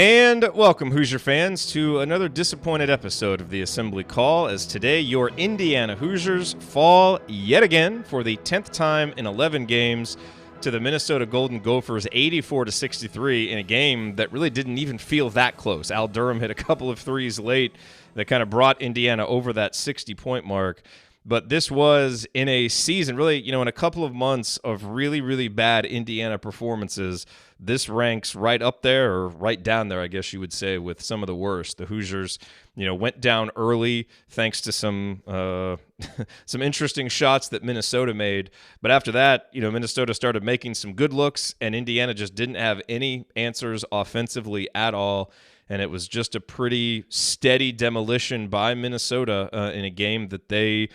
And welcome, Hoosier fans, to another disappointed episode of the Assembly Call, as today your Indiana Hoosiers fall yet again for the 10th time in 11 games to the Minnesota Golden Gophers 84-63 in a game that really didn't even feel that close. Al Durham hit a couple of threes late that kind of brought Indiana over that 60-point mark. But this was in a season, really, in a couple of months of really, really bad Indiana performances. This ranks right up there, or right down there, I guess you would say, with some of the worst. The Hoosiers, went down early thanks to some some interesting shots that Minnesota made. But after that, Minnesota started making some good looks, and Indiana just didn't have any answers offensively at all. And it was just a pretty steady demolition by Minnesota in a game that they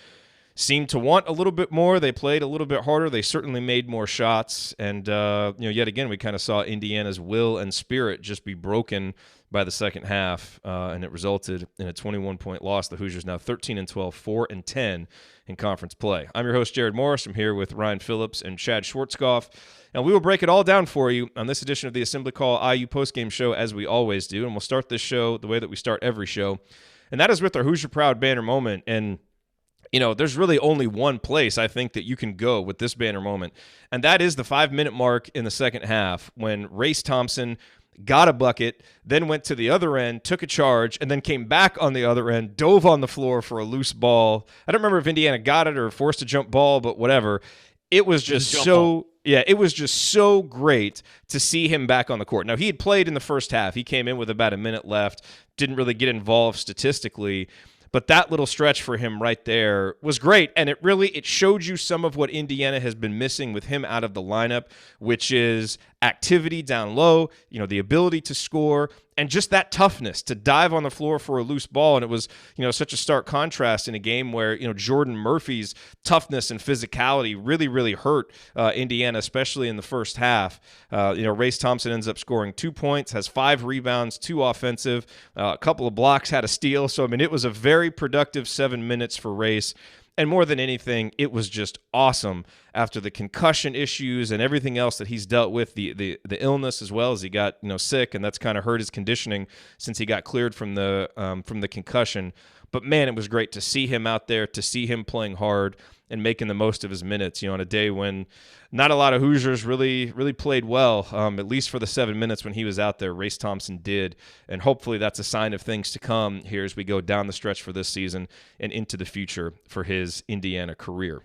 seemed to want a little bit more. They played a little bit harder. They certainly made more shots. And, yet again, we kind of saw Indiana's will and spirit just be broken by the second half, and it resulted in a 21-point loss. The Hoosiers now 13-12, 4-10 in conference play. I'm your host, Jerod Morris. I'm here with Ryan Phillips and Chad Schwartzkopf, and we will break it all down for you on this edition of the Assembly Call IU postgame show, as we always do. And we'll start this show the way that we start every show, and that is with our Hoosier Proud banner moment. And there's really only one place I think that you can go with this banner moment, and that is the 5-minute mark in the second half when Race Thompson got a bucket, then went to the other end, took a charge, and then came back on the other end, dove on the floor for a loose ball. I don't remember if Indiana got it or forced a jump ball, but whatever. It was just it was just so great to see him back on the court. Now, he had played in the first half. He came in with about a minute left, didn't really get involved statistically. But that little stretch for him right there was great, and it showed you some of what Indiana has been missing with him out of the lineup, which is activity down low, the ability to score, and just that toughness to dive on the floor for a loose ball. And it was, such a stark contrast in a game where, Jordan Murphy's toughness and physicality really, really hurt Indiana, especially in the first half. Race Thompson ends up scoring 2 points, has 5 rebounds, 2 offensive, a couple of blocks, had a steal. So, it was a very productive 7 minutes for Race. And more than anything, it was just awesome after the concussion issues and everything else that he's dealt with, the illness as well, as he got sick, and that's kind of hurt his conditioning since he got cleared from the concussion. But man, it was great to see him out there, to see him playing hard and making the most of his minutes. On a day when not a lot of Hoosiers really played well, at least for the 7 minutes when he was out there. Race Thompson did, and hopefully that's a sign of things to come here as we go down the stretch for this season and into the future for his Indiana career.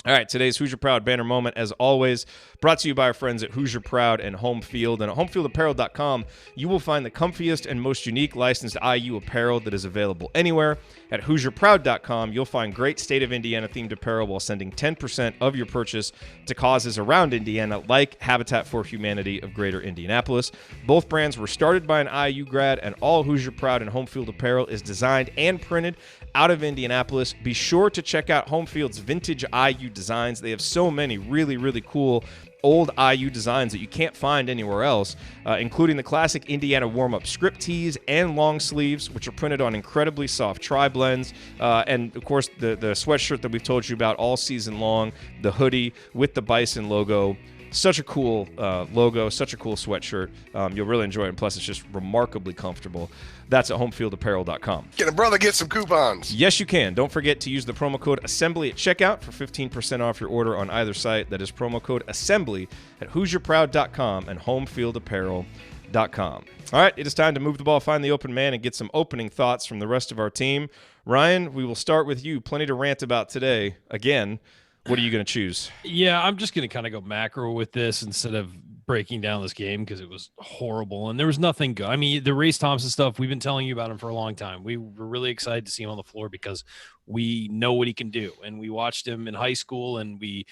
All right, today's Hoosier Proud banner moment, as always, brought to you by our friends at Hoosier Proud and Home Field. And at homefieldapparel.com, you will find the comfiest and most unique licensed IU apparel that is available anywhere. At HoosierProud.com, you'll find great state of Indiana-themed apparel while sending 10% of your purchase to causes around Indiana, like Habitat for Humanity of Greater Indianapolis. Both brands were started by an IU grad, and all Hoosier Proud and Home Field apparel is designed and printed out of Indianapolis. Be sure to check out Home Field's vintage IU designs. They have so many really, really cool old IU designs that you can't find anywhere else, including the classic Indiana warm-up script tees and long sleeves, which are printed on incredibly soft tri-blends, and of course the sweatshirt that we've told you about all season long, the hoodie with the Bison logo. Such a cool logo, such a cool sweatshirt. You'll really enjoy it, and plus it's just remarkably comfortable. That's at homefieldapparel.com. Can a brother get some coupons? Yes, you can. Don't forget to use the promo code ASSEMBLY at checkout for 15% off your order on either site. That is promo code ASSEMBLY at HoosierProud.com and homefieldapparel.com. All right, it is time to move the ball, find the open man, and get some opening thoughts from the rest of our team. Ryan, we will start with you. Plenty to rant about today. Again, what are you going to choose? Yeah, I'm just going to kind of go macro with this instead of breaking down this game because it was horrible and there was nothing good. I mean, the Race Thompson stuff, we've been telling you about him for a long time. We were really excited to see him on the floor because we know what he can do. And we watched him in high school and we,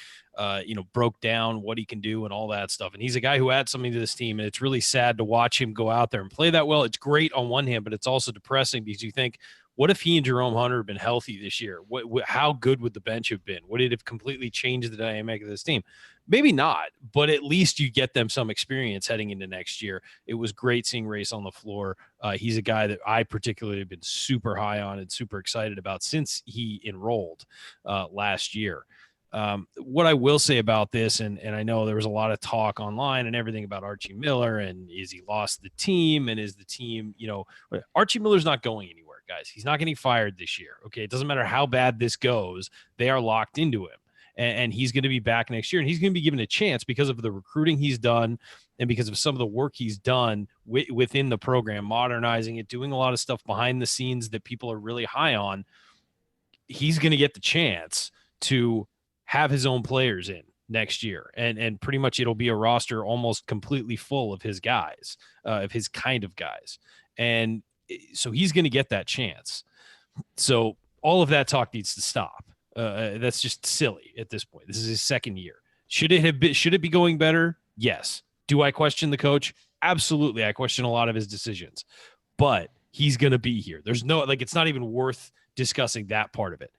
broke down what he can do and all that stuff. And he's a guy who adds something to this team. And it's really sad to watch him go out there and play that well. It's great on one hand, but it's also depressing because you think, what if he and Jerome Hunter had been healthy this year? How good would the bench have been? Would it have completely changed the dynamic of this team? Maybe not, but at least you get them some experience heading into next year. It was great seeing Race on the floor. He's a guy that I particularly have been super high on and super excited about since he enrolled last year. What I will say about this, and I know there was a lot of talk online and everything about Archie Miller, and is he lost the team, and is the team, Archie Miller's not going anywhere, guys. He's not getting fired this year. Okay, it doesn't matter how bad this goes; they are locked into him, and he's going to be back next year, and he's going to be given a chance because of the recruiting he's done, and because of some of the work he's done within the program, modernizing it, doing a lot of stuff behind the scenes that people are really high on. He's going to get the chance to have his own players in next year. And pretty much it'll be a roster almost completely full of his guys, of his kind of guys. And so he's going to get that chance. So all of that talk needs to stop. That's just silly at this point. This is his second year. Should it be going better? Yes. Do I question the coach? Absolutely. I question a lot of his decisions, but he's going to be here. There's no, it's not even worth discussing that part of it.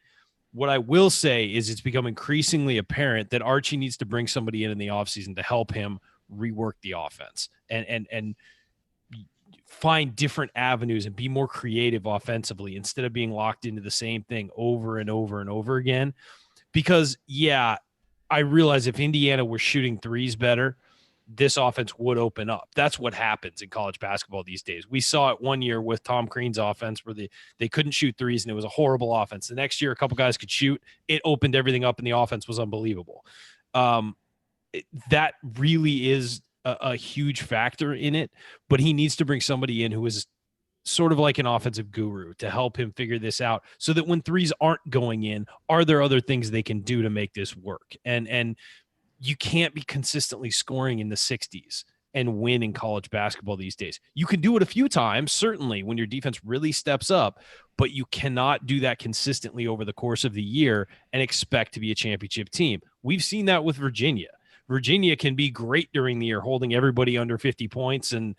What I will say is it's become increasingly apparent that Archie needs to bring somebody in the offseason to help him rework the offense and find different avenues and be more creative offensively instead of being locked into the same thing over and over and over again. Because, yeah, I realize if Indiana were shooting threes better, this offense would open up. That's what happens in college basketball these days. We saw it one year with Tom Crean's offense where they couldn't shoot threes and it was a horrible offense. The next year, a couple guys could shoot. It opened everything up and the offense was unbelievable. That really is a huge factor in it, but he needs to bring somebody in who is sort of like an offensive guru to help him figure this out so that when threes aren't going in, are there other things they can do to make this work? And you can't be consistently scoring in the 60s and win in college basketball these days. You can do it a few times, certainly, when your defense really steps up, but you cannot do that consistently over the course of the year and expect to be a championship team. We've seen that with Virginia. Virginia can be great during the year, holding everybody under 50 points and,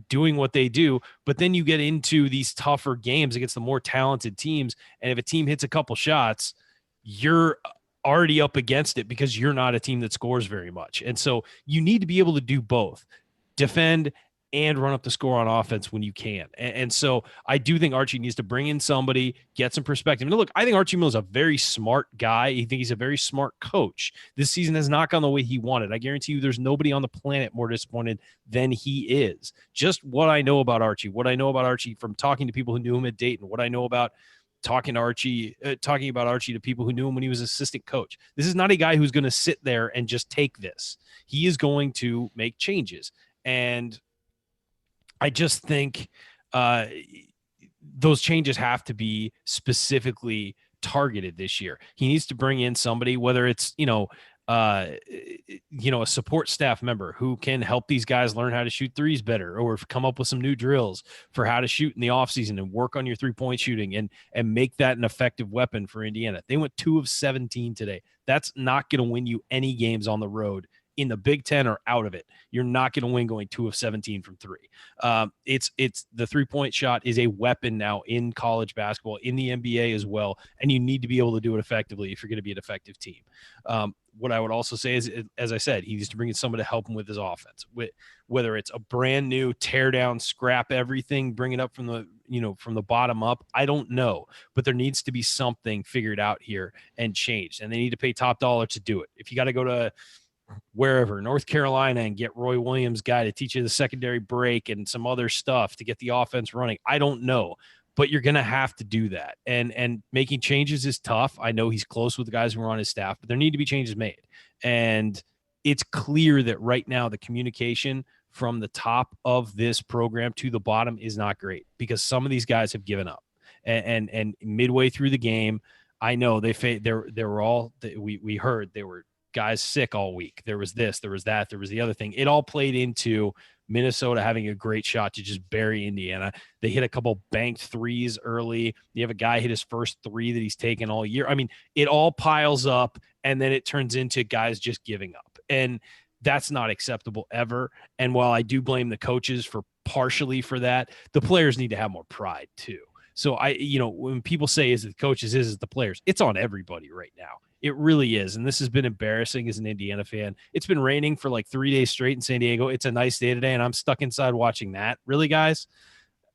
doing what they do. But then you get into these tougher games against the more talented teams. And if a team hits a couple shots, you're already up against it because you're not a team that scores very much. And so you need to be able to do both, defend and run up the score on offense when you can. And so I do think Archie needs to bring in somebody, get some perspective. And look, I think Archie Miller is a very smart guy. I think he's a very smart coach. This season has not gone the way he wanted. I guarantee you there's nobody on the planet more disappointed than he is. Just what I know about Archie from talking to people who knew him at Dayton, what I know about talking about Archie to people who knew him when he was assistant coach. This is not a guy who's going to sit there and just take this. He is going to make changes. And I just think those changes have to be specifically targeted this year. He needs to bring in somebody, whether it's, a support staff member who can help these guys learn how to shoot threes better, or come up with some new drills for how to shoot in the offseason and work on your 3-point shooting and make that an effective weapon for Indiana. They went 2 of 17 today. That's not going to win you any games on the road in the Big Ten or out of it. You're not going to win going 2 of 17 from 3. It's the 3-point shot is a weapon now in college basketball, in the NBA as well, and you need to be able to do it effectively if you're going to be an effective team. What I would also say is, as I said, he needs to bring in someone to help him with his offense, whether it's a brand new tear down, scrap everything, bring it up from the bottom up. I don't know, but there needs to be something figured out here and changed, and they need to pay top dollar to do it. If you got to go to wherever, North Carolina, and get Roy Williams guy to teach you the secondary break and some other stuff to get the offense running, I don't know, but you're going to have to do that. And making changes is tough. I know he's close with the guys who are on his staff, but there need to be changes made. And it's clear that right now the communication from the top of this program to the bottom is not great because some of these guys have given up. And midway through the game, I know we heard there were guys sick all week. There was this, there was that, there was the other thing. It all played into Minnesota having a great shot to just bury Indiana. They hit a couple banked threes early. You have a guy hit his first 3 that he's taken all year. I mean, it all piles up, and then it turns into guys just giving up. And that's not acceptable ever. And while I do blame the coaches partially for that, the players need to have more pride too. So when people say is it the coaches, is it the players, it's on everybody right now. It really is. And this has been embarrassing as an Indiana fan. It's been raining for like 3 days straight in San Diego. It's a nice day today, and I'm stuck inside watching that. Really, guys?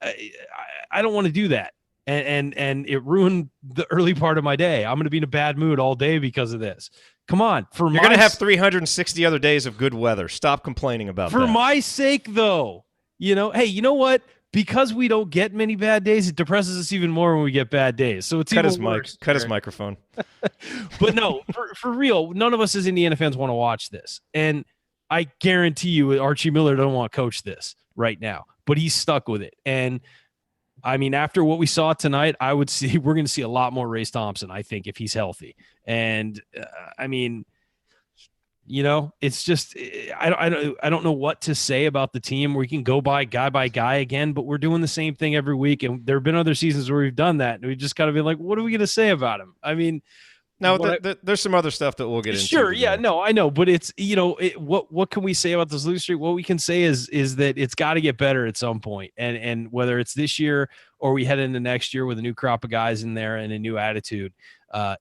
I don't want to do that. and it ruined the early part of my day. I'm going to be in a bad mood all day because of this. Come on, you're going to have 360 other days of good weather. Stop complaining about that. For my sake, though, hey, you know what? Because we don't get many bad days, it depresses us even more when we get bad days. So it's even worse. Cut his microphone. But no, for real, none of us as Indiana fans want to watch this. And I guarantee you Archie Miller don't want to coach this right now, but he's stuck with it. And I mean, after what we saw tonight, we're going to see a lot more Race Thompson, I think, if he's healthy. And I mean, it's just I don't know what to say about the team. We can go by guy again, but we're doing the same thing every week. And there have been other seasons where we've done that, and we just got to be like, what are we going to say about him? I mean, now there's some other stuff that we'll get into. Sure, yeah, no, I know, but it's what can we say about this losing streak? What we can say is that it's got to get better at some point, and whether it's this year or we head into next year with a new crop of guys in there and a new attitude.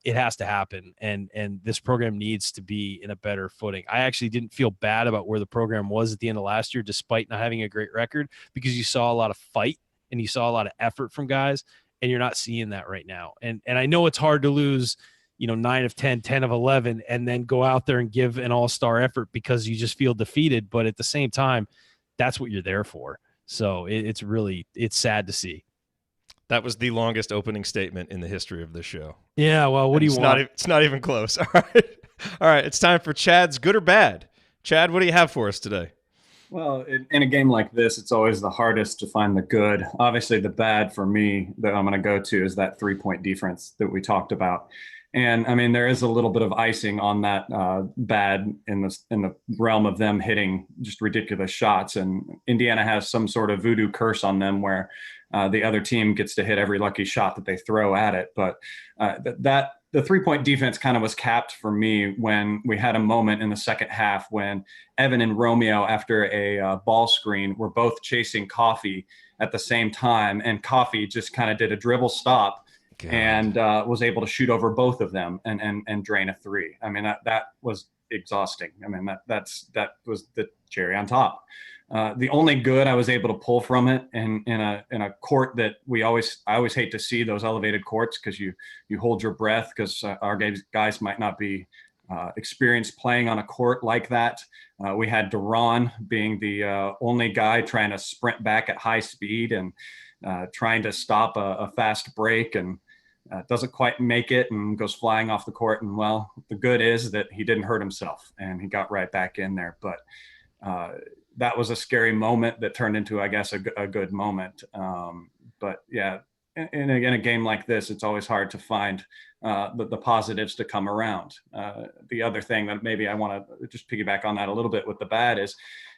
It has to happen, and this program needs to be in a better footing. I actually didn't feel bad about where the program was at the end of last year, despite not having a great record, because you saw a lot of fight and you saw a lot of effort from guys, and you're not seeing that right now. And I know it's hard to lose, 9 of 10, 10 of 11, and then go out there and give an all-star effort because you just feel defeated. But at the same time, that's what you're there for. So it's sad to see. That was the longest opening statement in the history of this show. Yeah, well, what do you want? It's not even close. All right. It's time for Chad's good or bad. Chad, what do you have for us today? Well, in a game like this, it's always the hardest to find the good. Obviously, the bad for me that I'm going to go to is that 3-point difference that we talked about. And I mean, there is a little bit of icing on that bad in the realm of them hitting just ridiculous shots. And Indiana has some sort of voodoo curse on them where the other team gets to hit every lucky shot that they throw at it. But the 3-point defense kind of was capped for me when we had a moment in the second half when Evan and Romeo, after a ball screen, were both chasing Coffee at the same time. And Coffee just kind of did a dribble stop. God. And was able to shoot over both of them and drain a three. I mean, that was exhausting. I mean, that was the cherry on top. The only good I was able to pull from it in a court that I always hate to see those elevated courts because you hold your breath because our guys might not be experienced playing on a court like that. We had Durham being the only guy trying to sprint back at high speed and trying to stop a fast break and doesn't quite make it and goes flying off the court. And well, the good is that he didn't hurt himself and he got right back in there. But that was a scary moment that turned into, I guess, a good moment. But yeah, in a game like this, it's always hard to find the positives to come around. The other thing that maybe I want to just piggyback on that a little bit with the bad is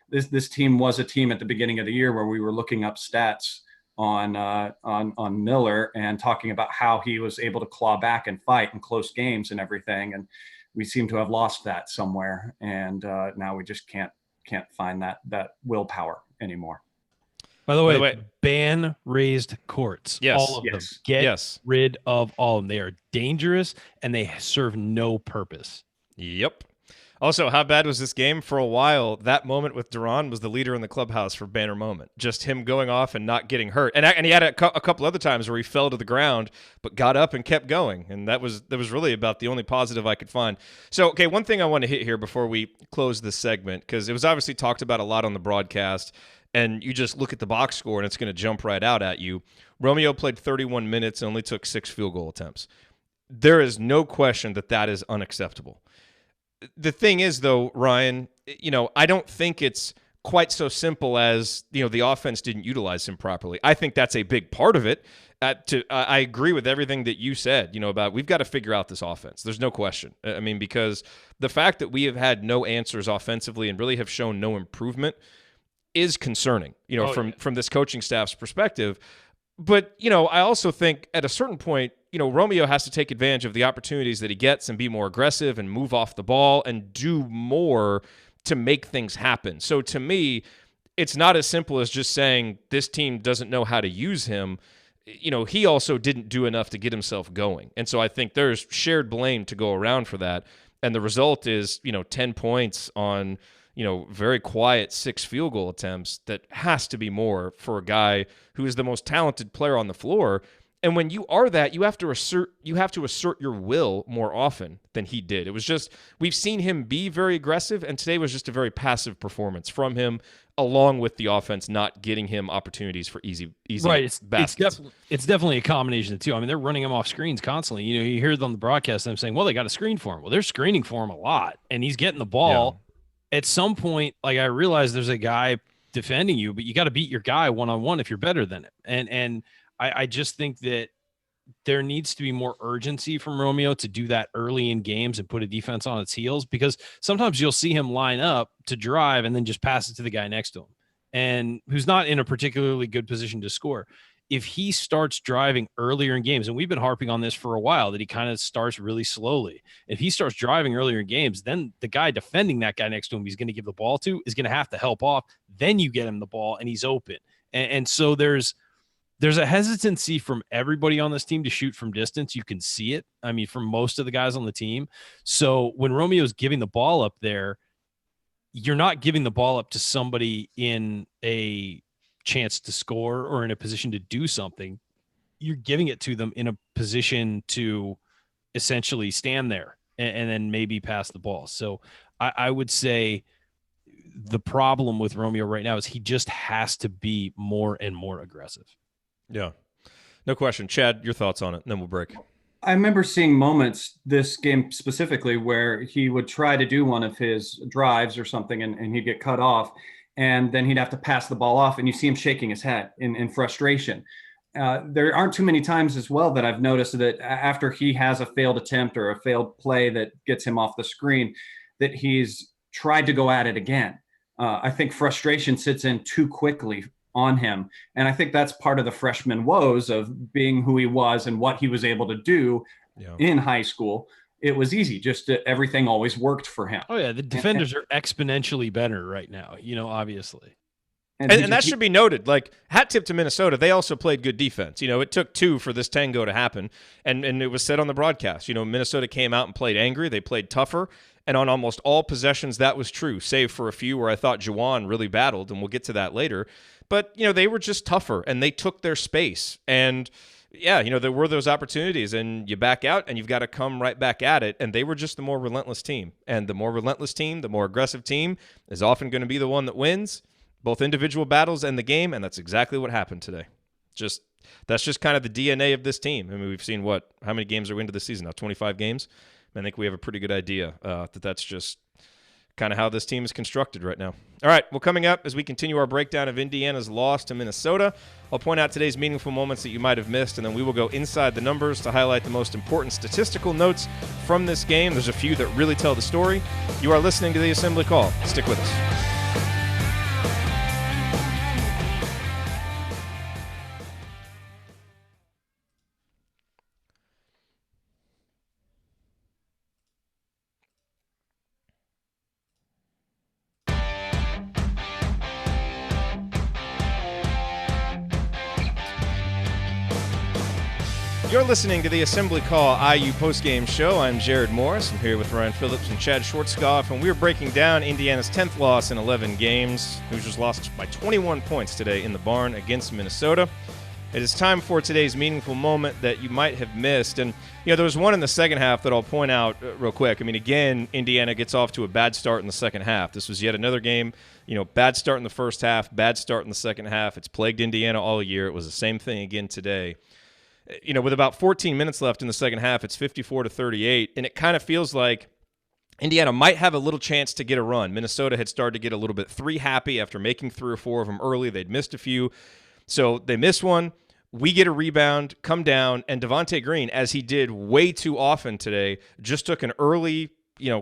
this team was a team at the beginning of the year where we were looking up stats on Miller and talking about how he was able to claw back and fight in close games and everything. And we seem to have lost that somewhere. And now we just can't find that willpower anymore. By the way, ban raised courts. Yes. All of them. Get rid of all of them. They are dangerous and they serve no purpose. Yep. Also, how bad was this game? For a while, that moment with Durham was the leader in the clubhouse for banner moment. Just him going off and not getting hurt. And he had a couple other times where he fell to the ground, but got up and kept going. And that was really about the only positive I could find. So, okay, one thing I want to hit here before we close this segment, because it was obviously talked about a lot on the broadcast, and you just look at the box score and it's going to jump right out at you. Romeo played 31 minutes and only took 6 field goal attempts. There is no question that is unacceptable. The thing is, though, Ryan, I don't think it's quite so simple as, the offense didn't utilize him properly. I think that's a big part of it. I agree with everything that you said, about we've got to figure out this offense. There's no question. I mean, because the fact that we have had no answers offensively and really have shown no improvement is concerning, from this coaching staff's perspective. But, I also think at a certain point, Romeo has to take advantage of the opportunities that he gets and be more aggressive and move off the ball and do more to make things happen. So to me, it's not as simple as just saying this team doesn't know how to use him. He also didn't do enough to get himself going. And so I think there's shared blame to go around for that. And the result is, 10 points on, very quiet 6 field goal attempts. That has to be more for a guy who is the most talented player on the floor. And when you are that, you have to assert your will more often than he did. It was just, we've seen him be very aggressive, and today was just a very passive performance from him, along with the offense not getting him opportunities for easy right. baskets. It's definitely a combination of the two. I mean, they're running him off screens constantly. You know, you hear it on the broadcast, them saying, well, they got a screen for him. Well, they're screening for him a lot, and he's getting the ball. Yeah. At some point, like, I realize there's a guy defending you, but you got to beat your guy one-on-one if you're better than him. And I just think that there needs to be more urgency from Romeo to do that early in games and put a defense on its heels, because sometimes you'll see him line up to drive and then just pass it to the guy next to him, and who's not in a particularly good position to score. If he starts driving earlier in games, and we've been harping on this for a while, that he kind of starts really slowly. If he starts driving earlier in games, then the guy defending that guy next to him he's going to give the ball to is going to have to help off. Then you get him the ball and he's open. And so there's a hesitancy from everybody on this team to shoot from distance. You can see it. I mean, from most of the guys on the team. So when Romeo's giving the ball up there, you're not giving the ball up to somebody in a chance to score or in a position to do something. You're giving it to them in a position to essentially stand there and then maybe pass the ball. So I would say the problem with Romeo right now is he just has to be more and more aggressive. Yeah, no question. Chad, your thoughts on it, and then we'll break. I remember seeing moments this game specifically where he would try to do one of his drives or something and he'd get cut off, and then he'd have to pass the ball off, and you see him shaking his head in frustration. There aren't too many times as well that I've noticed that after he has a failed attempt or a failed play that gets him off the screen, that he's tried to go at it again. I think frustration sits in too quickly on him. And I think that's part of the freshman woes of being who he was and what he was able to do in high school. It was easy. Just everything always worked for him. Oh yeah. The defenders are exponentially better right now, obviously. And that should be noted. Like, hat tip to Minnesota, they also played good defense. It took two for this tango to happen. And it was said on the broadcast, Minnesota came out and played angry. They played tougher. And on almost all possessions, that was true, save for a few where I thought Juwan really battled, and we'll get to that later. But, they were just tougher, and they took their space. And, yeah, there were those opportunities, and you back out, and you've got to come right back at it. And they were just the more relentless team. And the more relentless team, the more aggressive team is often going to be the one that wins, both individual battles and the game, and that's exactly what happened today. That's just kind of the DNA of this team. I mean, we've seen how many games are we into the season now? 25 games? I think we have a pretty good idea that's just kind of how this team is constructed right now. All right, well, coming up as we continue our breakdown of Indiana's loss to Minnesota, I'll point out today's meaningful moments that you might have missed, and then we will go inside the numbers to highlight the most important statistical notes from this game. There's a few that really tell the story. You are listening to the Assembly Call. Stick with us. You're listening to the Assembly Call IU postgame show. I'm Jerod Morris. I'm here with Ryan Phillips and Chad Schwartzkopf, and we're breaking down Indiana's 10th loss in 11 games. Hoosiers lost by 21 points today in the barn against Minnesota. It is time for today's meaningful moment that you might have missed. And, there was one in the second half that I'll point out real quick. I mean, again, Indiana gets off to a bad start in the second half. This was yet another game, bad start in the first half, bad start in the second half. It's plagued Indiana all year. It was the same thing again today. With about 14 minutes left in the second half, it's 54-38, and it kind of feels like Indiana might have a little chance to get a run. Minnesota had started to get a little bit three-happy after making 3 or 4 of them early. They'd missed a few, so they miss one. We get a rebound, come down, and Devontae Green, as he did way too often today, just took an early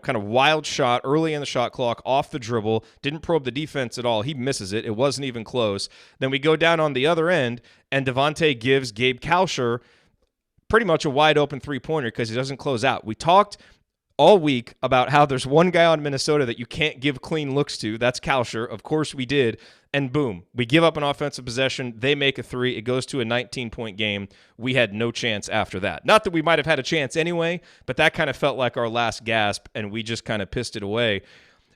kind of wild shot early in the shot clock off the dribble, didn't probe the defense at all. He misses it. It wasn't even close. Then we go down on the other end, and Devontae gives Gabe Kalsher pretty much a wide open three-pointer because he doesn't close out. We talked all week about how there's one guy on Minnesota that you can't give clean looks to. That's Kalsher. Of course we did. And boom, we give up an offensive possession. They make a 3. It goes to a 19-point game. We had no chance after that. Not that we might have had a chance anyway, but that kind of felt like our last gasp, and we just kind of pissed it away.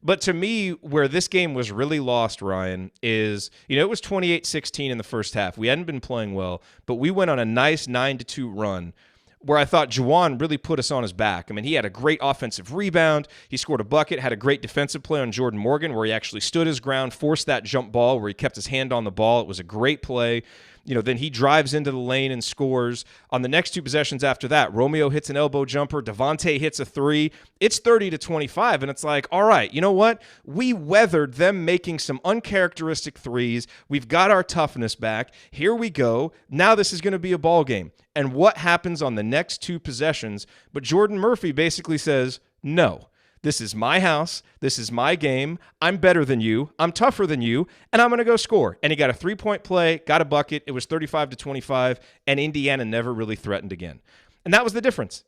But to me, where this game was really lost, Ryan, is, it was 28-16 in the first half. We hadn't been playing well, but we went on a nice 9-2 run where I thought Juwan really put us on his back. I mean, he had a great offensive rebound. He scored a bucket, had a great defensive play on Jordan Morgan where he actually stood his ground, forced that jump ball where he kept his hand on the ball. It was a great play. Then he drives into the lane and scores. On the next two possessions after that, Romeo hits an elbow jumper. Devontae hits a three. It's 30-25, and it's like, all right, you know what? We weathered them making some uncharacteristic threes. We've got our toughness back. Here we go. Now this is going to be a ball game. And what happens on the next two possessions? But Jordan Murphy basically says, no. This is my house. This is my game. I'm better than you. I'm tougher than you, and I'm going to go score. And he got a three-point play, got a bucket. It was 35-25, and Indiana never really threatened again. And that was the difference.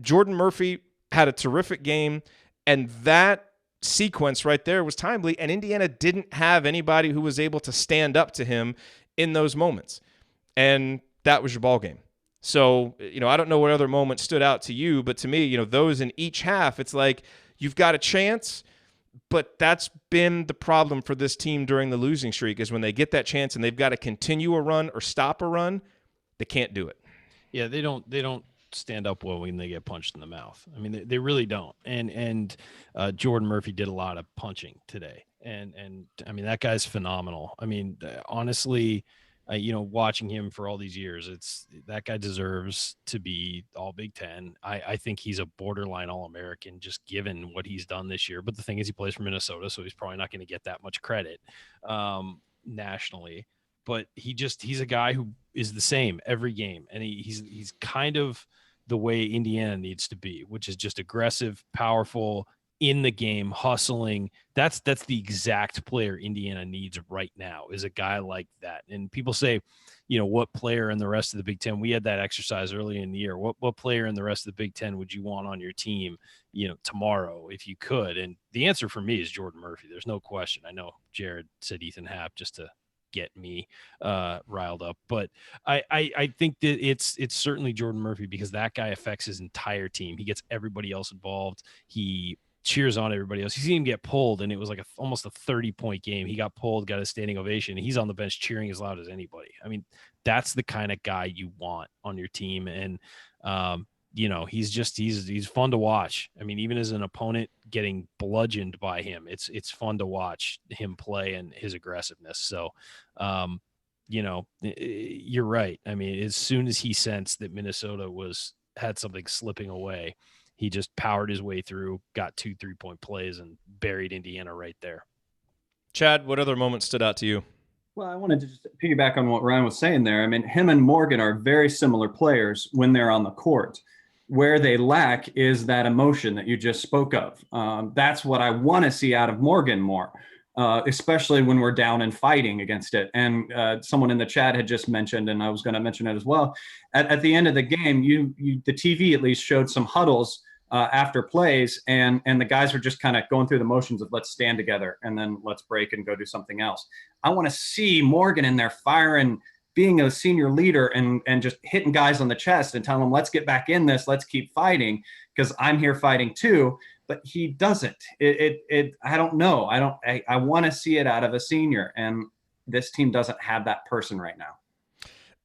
Jordan Murphy had a terrific game, and that sequence right there was timely, and Indiana didn't have anybody who was able to stand up to him in those moments. And that was your ball game. So, I don't know what other moments stood out to you, but to me, those in each half, it's like, you've got a chance, but that's been the problem for this team during the losing streak is when they get that chance and they've got to continue a run or stop a run, they can't do it. Yeah, they don't stand up well when they get punched in the mouth. I mean, they really don't. And Jordan Murphy did a lot of punching today. And I mean, that guy's phenomenal. I mean, honestly, watching him for all these years, that guy deserves to be all Big Ten. I think he's a borderline All-American just given what he's done this year. But the thing is, he plays for Minnesota, so he's probably not going to get that much credit nationally. But he's a guy who is the same every game, and he's kind of the way Indiana needs to be, which is just aggressive, powerful, in the game, hustling. That's the exact player Indiana needs right now, is a guy like that. And people say, what player in the rest of the Big Ten? We had that exercise early in the year. What player in the rest of the Big Ten would you want on your team, tomorrow if you could? And the answer for me is Jordan Murphy. There's no question. I know Jerod said Ethan Happ just to get me riled up, but I think that it's certainly Jordan Murphy, because that guy affects his entire team. He gets everybody else involved. He cheers on everybody else. You see him get pulled, and it was like almost a 30-point game. He got pulled, got a standing ovation. He's on the bench cheering as loud as anybody. I mean, that's the kind of guy you want on your team. And, he's fun to watch. I mean, even as an opponent getting bludgeoned by him, it's fun to watch him play and his aggressiveness. So, you're right. I mean, as soon as he sensed that Minnesota had something slipping away, he just powered his way through, got 2 3-point plays, and buried Indiana right there. Chad, what other moments stood out to you? Well, I wanted to just piggyback on what Ryan was saying there. I mean, him and Morgan are very similar players when they're on the court. Where they lack is that emotion that you just spoke of. That's what I want to see out of Morgan more, especially when we're down and fighting against it. And someone in the chat had just mentioned, and I was going to mention it as well, at the end of the game, the TV at least showed some huddles after plays, and the guys were just kind of going through the motions of let's stand together and then let's break and go do something else. I want to see Morgan in there firing, being a senior leader and just hitting guys on the chest and telling them, let's get back in this, let's keep fighting, because I'm here fighting too. But he doesn't. I don't know. I want to see it out of a senior, and this team doesn't have that person right now.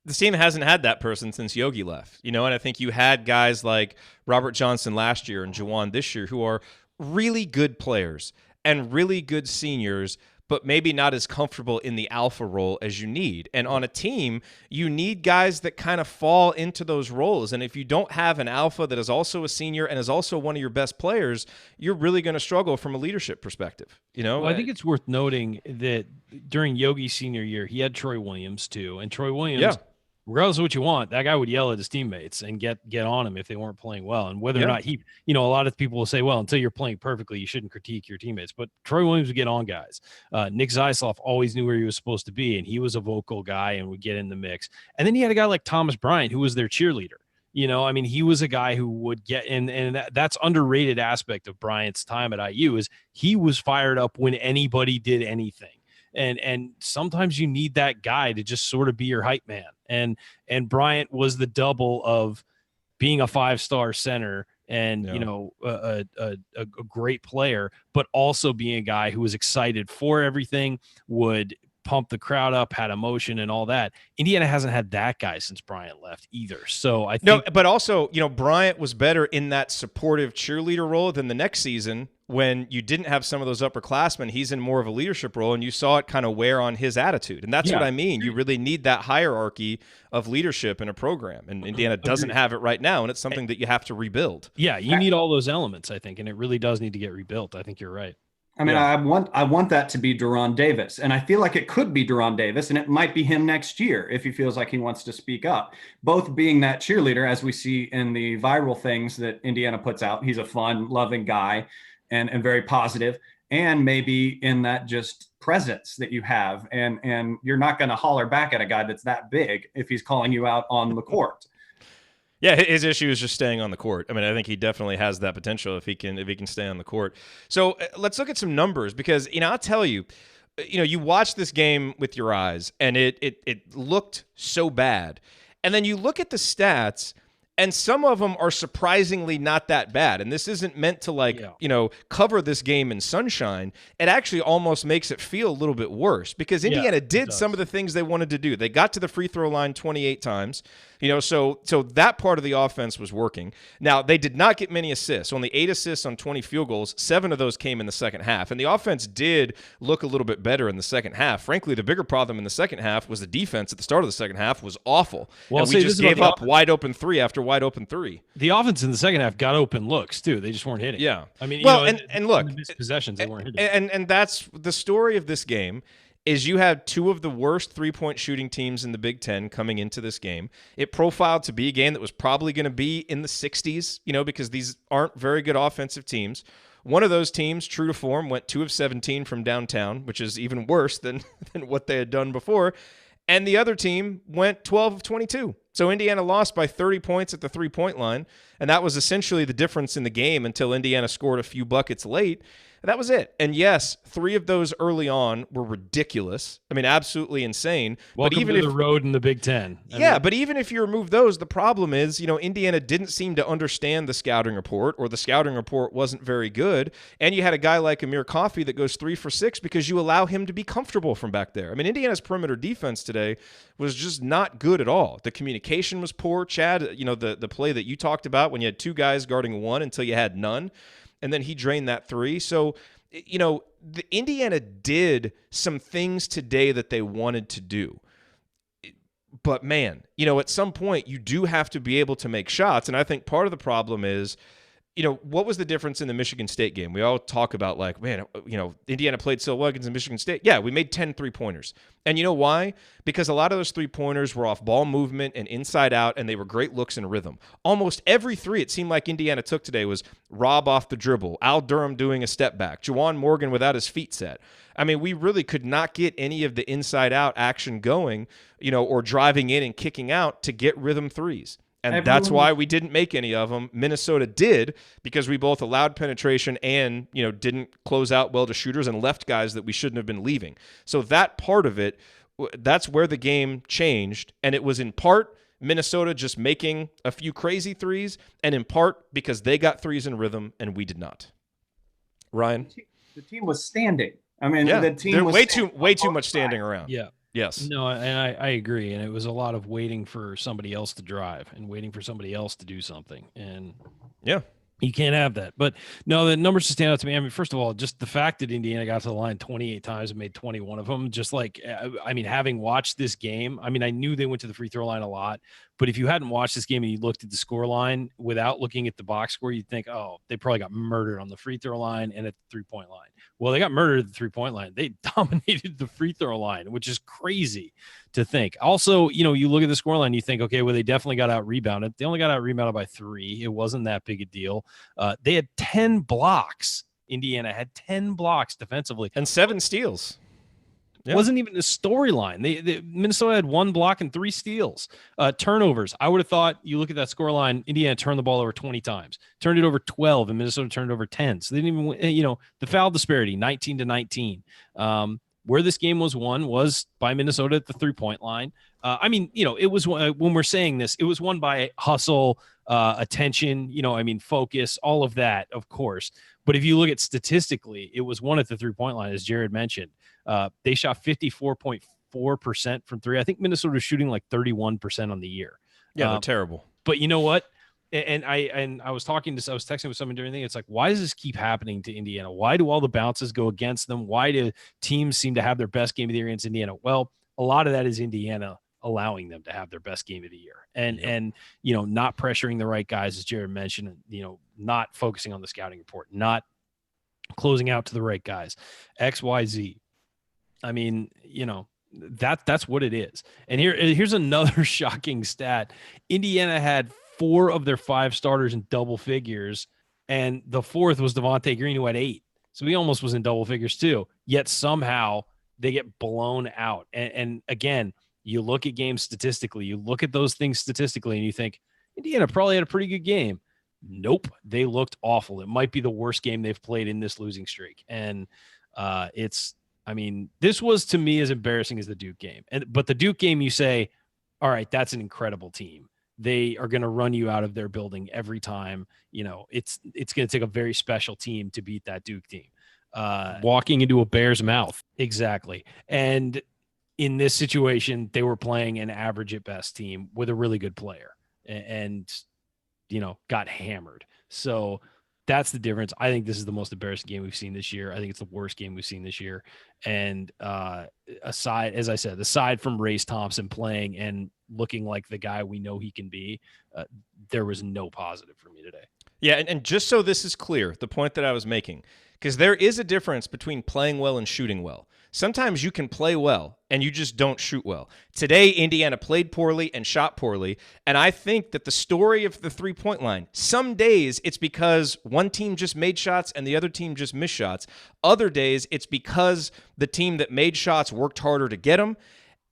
This team hasn't had that person since Yogi left, and I think you had guys like Robert Johnson last year and Juwan this year who are really good players and really good seniors, but maybe not as comfortable in the alpha role as you need. And on a team, you need guys that kind of fall into those roles. And if you don't have an alpha that is also a senior and is also one of your best players, you're really going to struggle from a leadership perspective. Well, I think it's worth noting that during Yogi's senior year, he had Troy Williams too. And Troy Williams, regardless of what you want, that guy would yell at his teammates and get on him if they weren't playing well. And whether or not he, a lot of people will say, well, until you're playing perfectly, you shouldn't critique your teammates. But Troy Williams would get on guys. Nick Zeisloff always knew where he was supposed to be, and he was a vocal guy and would get in the mix. And then he had a guy like Thomas Bryant, who was their cheerleader. He was a guy who would get in, and that's underrated aspect of Bryant's time at IU is he was fired up when anybody did anything. And sometimes you need that guy to just sort of be your hype man. And Bryant was the double of being a 5-star center and a great player, but also being a guy who was excited for everything, would pump the crowd up, had emotion and all that. Indiana hasn't had that guy since Bryant left either. So I think but also, Bryant was better in that supportive cheerleader role than the next season when you didn't have some of those upperclassmen. He's in more of a leadership role, and you saw it kind of wear on his attitude. And that's what I mean. You really need that hierarchy of leadership in a program, and Indiana doesn't have it right now, and it's something that you have to rebuild. Yeah, you need all those elements, I think, and it really does need to get rebuilt. I think you're right. I mean, I want that to be Duran Davis, and I feel like it could be Duran Davis, and it might be him next year if he feels like he wants to speak up. Both being that cheerleader, as we see in the viral things that Indiana puts out. He's a fun, loving guy, and very positive, and maybe in that just presence that you have, and you're not going to holler back at a guy that's that big if he's calling you out on the court. Yeah, his issue is just staying on the court. I mean, I think he definitely has that potential if he can stay on the court. So let's look at some numbers, because I'll tell you, you watch this game with your eyes, and it looked so bad, and then you look at the stats, and some of them are surprisingly not that bad. And this isn't meant to cover this game in sunshine. It actually almost makes it feel a little bit worse, because Indiana did some of the things they wanted to do. They got to the free throw line 28 times. So that part of the offense was working. Now, they did not get many assists, only 8 assists on 20 field goals. 7 of those came in the second half. And the offense did look a little bit better in the second half. Frankly, the bigger problem in the second half was the defense at the start of the second half was awful. Well, and we just gave up wide open three after wide open three. The offense in the second half got open looks, too. They just weren't hitting. Yeah. I mean, and look, possessions, they weren't hitting. And that's the story of this game. Is you had 2 of the worst three-point shooting teams in the Big Ten coming into this game. It profiled to be a game that was probably going to be in the 60s, because these aren't very good offensive teams. One of those teams, true to form, went 2 of 17 from downtown, which is even worse than what they had done before. And the other team went 12 of 22. So Indiana lost by 30 points at the three-point line, and that was essentially the difference in the game until Indiana scored a few buckets late. That was it. And yes, 3 of those early on were ridiculous. I mean, absolutely insane. Welcome but even to the road in the Big Ten. But even if you remove those, the problem is, Indiana didn't seem to understand the scouting report, or the scouting report wasn't very good. And you had a guy like Amir Coffey that goes 3 for 6 because you allow him to be comfortable from back there. I mean, Indiana's perimeter defense today was just not good at all. The communication was poor. Chad, the play that you talked about when you had 2 guys guarding 1 until you had none. And then he drained that 3. So, the Indiana did some things today that they wanted to do. But, man, at some point you do have to be able to make shots. And I think part of the problem is, what was the difference in the Michigan State game? We all talk about Indiana played so well against Michigan State. Yeah, we made 10 3-pointers. And you know why? Because a lot of those 3-pointers were off ball movement and inside out, and they were great looks and rhythm. Almost every 3 it seemed like Indiana took today was Rob off the dribble, Al Durham doing a step back, Juwan Morgan without his feet set. I mean, we really could not get any of the inside out action going, or driving in and kicking out to get rhythm 3s. And that's why we didn't make any of them. Minnesota did, because we both allowed penetration and, didn't close out well to shooters and left guys that we shouldn't have been leaving. So that part of it, that's where the game changed. And it was in part Minnesota just making a few crazy 3s, and in part because they got 3s in rhythm and we did not. Ryan? The team was standing. I mean, the team was way too much standing around. Yeah. Yes. No, and I agree. And it was a lot of waiting for somebody else to drive and waiting for somebody else to do something. And yeah, you can't have that. But no, the numbers just stand out to me. I mean, first of all, just the fact that Indiana got to the line 28 times and made 21 of them, having watched this game, I mean, I knew they went to the free throw line a lot. But if you hadn't watched this game and you looked at the score line without looking at the box score, you'd think, oh, they probably got murdered on the free throw line and at the 3-point line. Well, they got murdered at the 3-point line. They dominated the free throw line, which is crazy to think. Also, you look at the score line, you think, okay, well, they definitely got out rebounded. They only got out rebounded by 3. It wasn't that big a deal. They had 10 blocks. Indiana had 10 blocks defensively. And 7 steals. Yeah. Wasn't even a storyline. Minnesota had 1 block and 3 steals. Turnovers. I would have thought, you look at that score line, Indiana turned the ball over 20 times, turned it over 12, and Minnesota turned it over 10. So they didn't even, the foul disparity, 19-19. Where this game was won was by Minnesota at the 3-point line. I mean, it was when we're saying this, it was won by hustle, attention, focus, all of that, of course. But if you look at statistically, it was won at the 3-point line, as Jerod mentioned. They shot 54.4% from three. I think Minnesota was shooting like 31% on the year. Yeah, they're terrible. But you know what? And I was texting with someone during the thing. It's like, why does this keep happening to Indiana? Why do all the bounces go against them? Why do teams seem to have their best game of the year against Indiana? Well, a lot of that is Indiana allowing them to have their best game of the year and not pressuring the right guys, as Jerod mentioned, not focusing on the scouting report, not closing out to the right guys, XYZ. I mean, that's what it is. And here's another shocking stat. Indiana had 4 of their 5 starters in double figures, and the 4th was Devontae Green, who had 8. So he almost was in double figures too. Yet somehow they get blown out. And again, you look at games statistically, you look at those things statistically, and you think Indiana probably had a pretty good game. Nope, they looked awful. It might be the worst game they've played in this losing streak. And this was to me as embarrassing as the Duke game. But the Duke game, you say, all right, that's an incredible team. They are going to run you out of their building every time. It's going to take a very special team to beat that Duke team. Walking into a bear's mouth. Exactly. And in this situation, they were playing an average at best team with a really good player and got hammered. So that's the difference. I think this is the most embarrassing game we've seen this year. I think it's the worst game we've seen this year. And aside from Race Thompson playing and looking like the guy we know he can be, there was no positive for me today. Yeah, and just so this is clear, the point that I was making, because there is a difference between playing well and shooting well. Sometimes you can play well and you just don't shoot well. Today, Indiana played poorly and shot poorly, and I think that the story of the 3-point line, some days it's because one team just made shots and the other team just missed shots. Other days it's because the team that made shots worked harder to get them,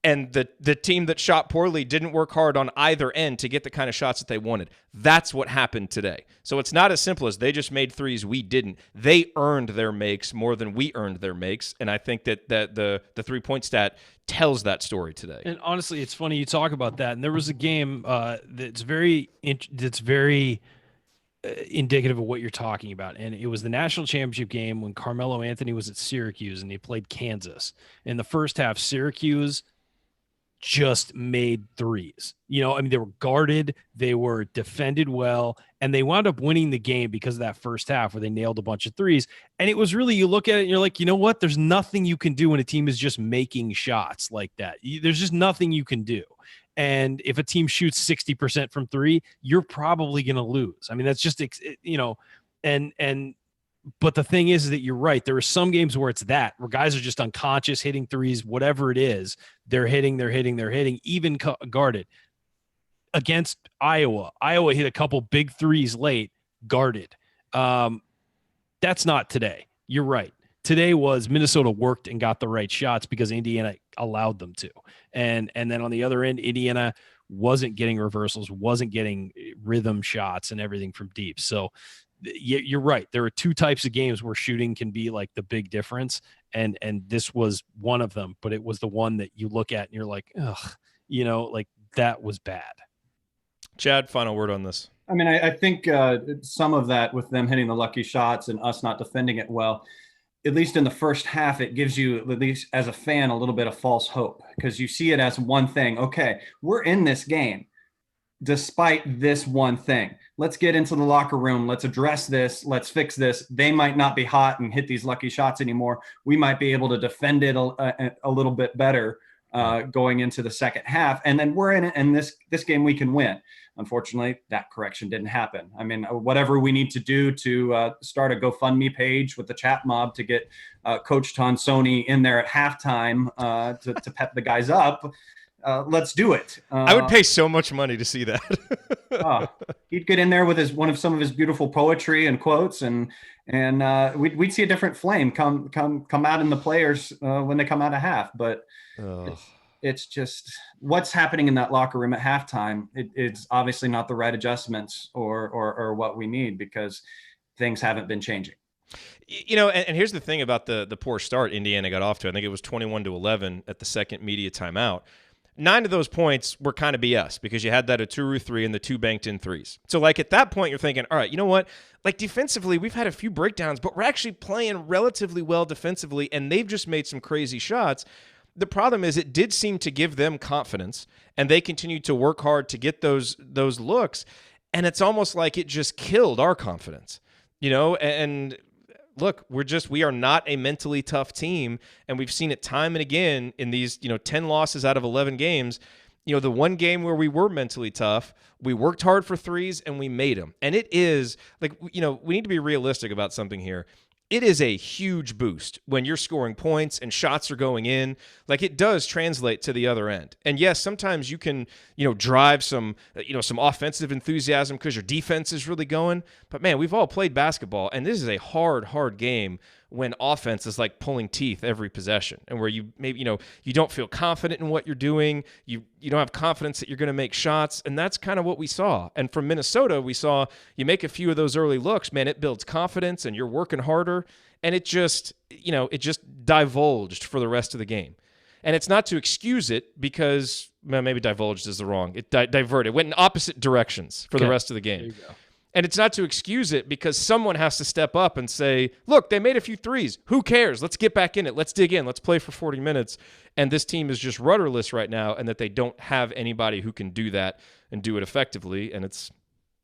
and the team that shot poorly didn't work hard on either end to get the kind of shots that they wanted. That's what happened today. So it's not as simple as they just made threes, we didn't. They earned their makes more than we earned their makes, and I think that the 3-point stat tells that story today. And honestly, it's funny you talk about that. And there was a game that's very indicative of what you're talking about. And it was the national championship game when Carmelo Anthony was at Syracuse and he played Kansas. In the first half, Syracuse just made threes. They were guarded, they were defended well, and they wound up winning the game because of that first half where they nailed a bunch of threes. And it was really, you look at it and you're like, you know what? There's nothing you can do when a team is just making shots like that. There's just nothing you can do. And if a team shoots 60% from 3, you're probably going to lose. I mean, that's just, but the thing is that you're right. There are some games where it's where guys are just unconscious, hitting threes, whatever it is, they're hitting, even guarded. Against Iowa hit a couple big threes late, guarded. That's not today. You're right. Today was Minnesota worked and got the right shots because Indiana allowed them to. And then on the other end, Indiana wasn't getting reversals, wasn't getting rhythm shots and everything from deep. So you're right. There are 2 types of games where shooting can be like the big difference. And this was one of them, but it was the one that you look at and you're like, ugh, like that was bad. Chad, final word on this. I mean, I think some of that with them hitting the lucky shots and us not defending it well, at least in the first half, it gives you, at least as a fan, a little bit of false hope because you see it as one thing. Okay, we're in this game despite this one thing. Let's get into the locker room. Let's address this. Let's fix this. They might not be hot and hit these lucky shots anymore. We might be able to defend it a little bit better going into the second half. And then we're in it, and this game we can win. Unfortunately, that correction didn't happen. I mean, whatever we need to do to start a GoFundMe page with the chat mob to get Coach Tonsoni in there at halftime to pep the guys up, let's do it. I would pay so much money to see that. He'd get in there with some of his beautiful poetry and quotes, and we'd see a different flame come out in the players when they come out of half. But it's just what's happening in that locker room at halftime. It's obviously not the right adjustments or what we need because things haven't been changing. And here's the thing about the poor start Indiana got off to. I think it was 21-11 at the second media timeout. 9 of those points were kind of BS because you had that Aturu 3 and the 2 banked-in threes. So, like, at that point, you're thinking, all right, you know what? Like, defensively, we've had a few breakdowns, but we're actually playing relatively well defensively, and they've just made some crazy shots. The problem is it did seem to give them confidence, and they continued to work hard to get those looks, and it's almost like it just killed our confidence, and look, we are not a mentally tough team, and we've seen it time and again in these, 10 losses out of 11 games. The one game where we were mentally tough, we worked hard for threes and we made them. And it is like, we need to be realistic about something here. It is a huge boost when you're scoring points and shots are going in. Like, it does translate to the other end. And yes, sometimes you can, drive some offensive enthusiasm because your defense is really going. But man, we've all played basketball, and this is a hard game when offense is like pulling teeth every possession, and where you maybe, you don't feel confident in what you're doing. You don't have confidence that you're going to make shots. And that's kind of what we saw. And from Minnesota, we saw you make a few of those early looks, man, it builds confidence and you're working harder. And it just divulged for the rest of the game. And it's not to excuse it because, well, maybe divulged is the wrong. It diverted. It went in opposite directions for the rest of the game. There you go. And it's not to excuse it because someone has to step up and say, look, they made a few threes. Who cares? Let's get back in it. Let's dig in. Let's play for 40 minutes. And this team is just rudderless right now, and that they don't have anybody who can do that and do it effectively. And it's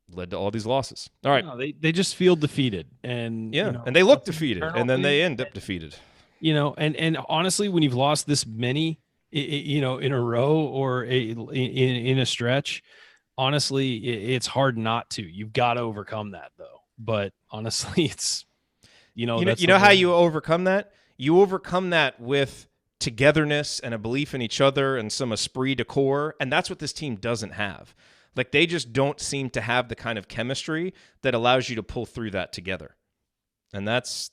led to all these losses. All right. No, they just feel defeated. And and they look defeated, and then they end up defeated. And honestly, when you've lost this many, in a row or in a stretch, honestly, it's hard not to. You've got to overcome that, though. But honestly, it's how you overcome that? You overcome that with togetherness and a belief in each other and some esprit de corps, and that's what this team doesn't have. Like, they just don't seem to have the kind of chemistry that allows you to pull through that together, and that's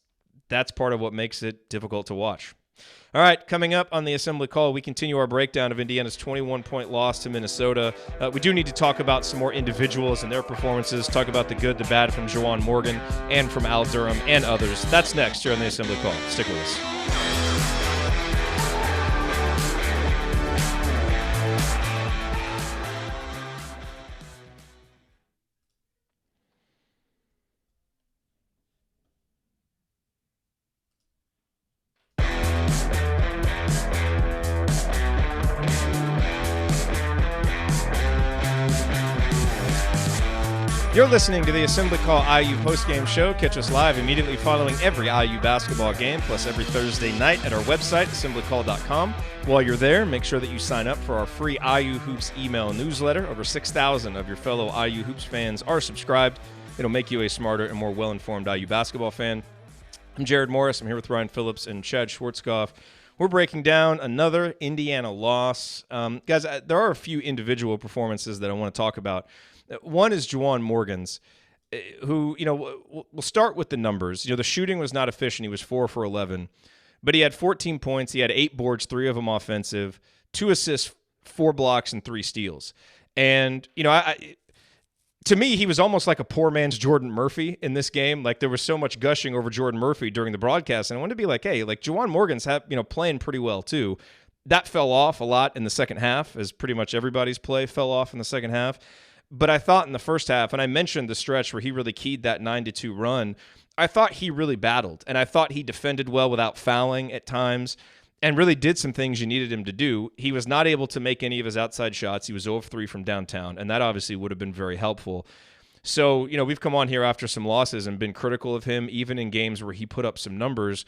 part of what makes it difficult to watch. All right, coming up on the Assembly Call, we continue our breakdown of Indiana's 21-point loss to Minnesota. We do need to talk about some more individuals and their performances, talk about the good, the bad from Juwan Morgan and from Al Durham and others. That's next here on the Assembly Call. Stick with us. You're listening to the Assembly Call IU postgame show. Catch us live immediately following every IU basketball game, plus every Thursday night at our website, assemblycall.com. While you're there, make sure that you sign up for our free IU Hoops email newsletter. Over 6,000 of your fellow IU Hoops fans are subscribed. It'll make you a smarter and more well-informed IU basketball fan. I'm Jerod Morris. I'm here with Ryan Phillips and Chad Schwartzkopf. We're breaking down another Indiana loss. Guys, there are a few individual performances that I want to talk about. One is Juwan Morgan's, who, we'll start with the numbers. The shooting was not efficient. He was 4 for 11, but he had 14 points. He had 8 boards, 3 of them offensive, 2 assists, 4 blocks, and 3 steals. And, to me, he was almost like a poor man's Jordan Murphy in this game. Like, there was so much gushing over Jordan Murphy during the broadcast, and I wanted to be like, hey, like, Juwan Morgan's playing pretty well too. That fell off a lot in the second half, as pretty much everybody's play fell off in the second half. But I thought in the first half, and I mentioned the stretch where he really keyed that 9-2 run, I thought he really battled, and I thought he defended well without fouling at times and really did some things you needed him to do. He was not able to make any of his outside shots. He was 0 of 3 from downtown, and that obviously would have been very helpful. So, we've come on here after some losses and been critical of him, even in games where he put up some numbers.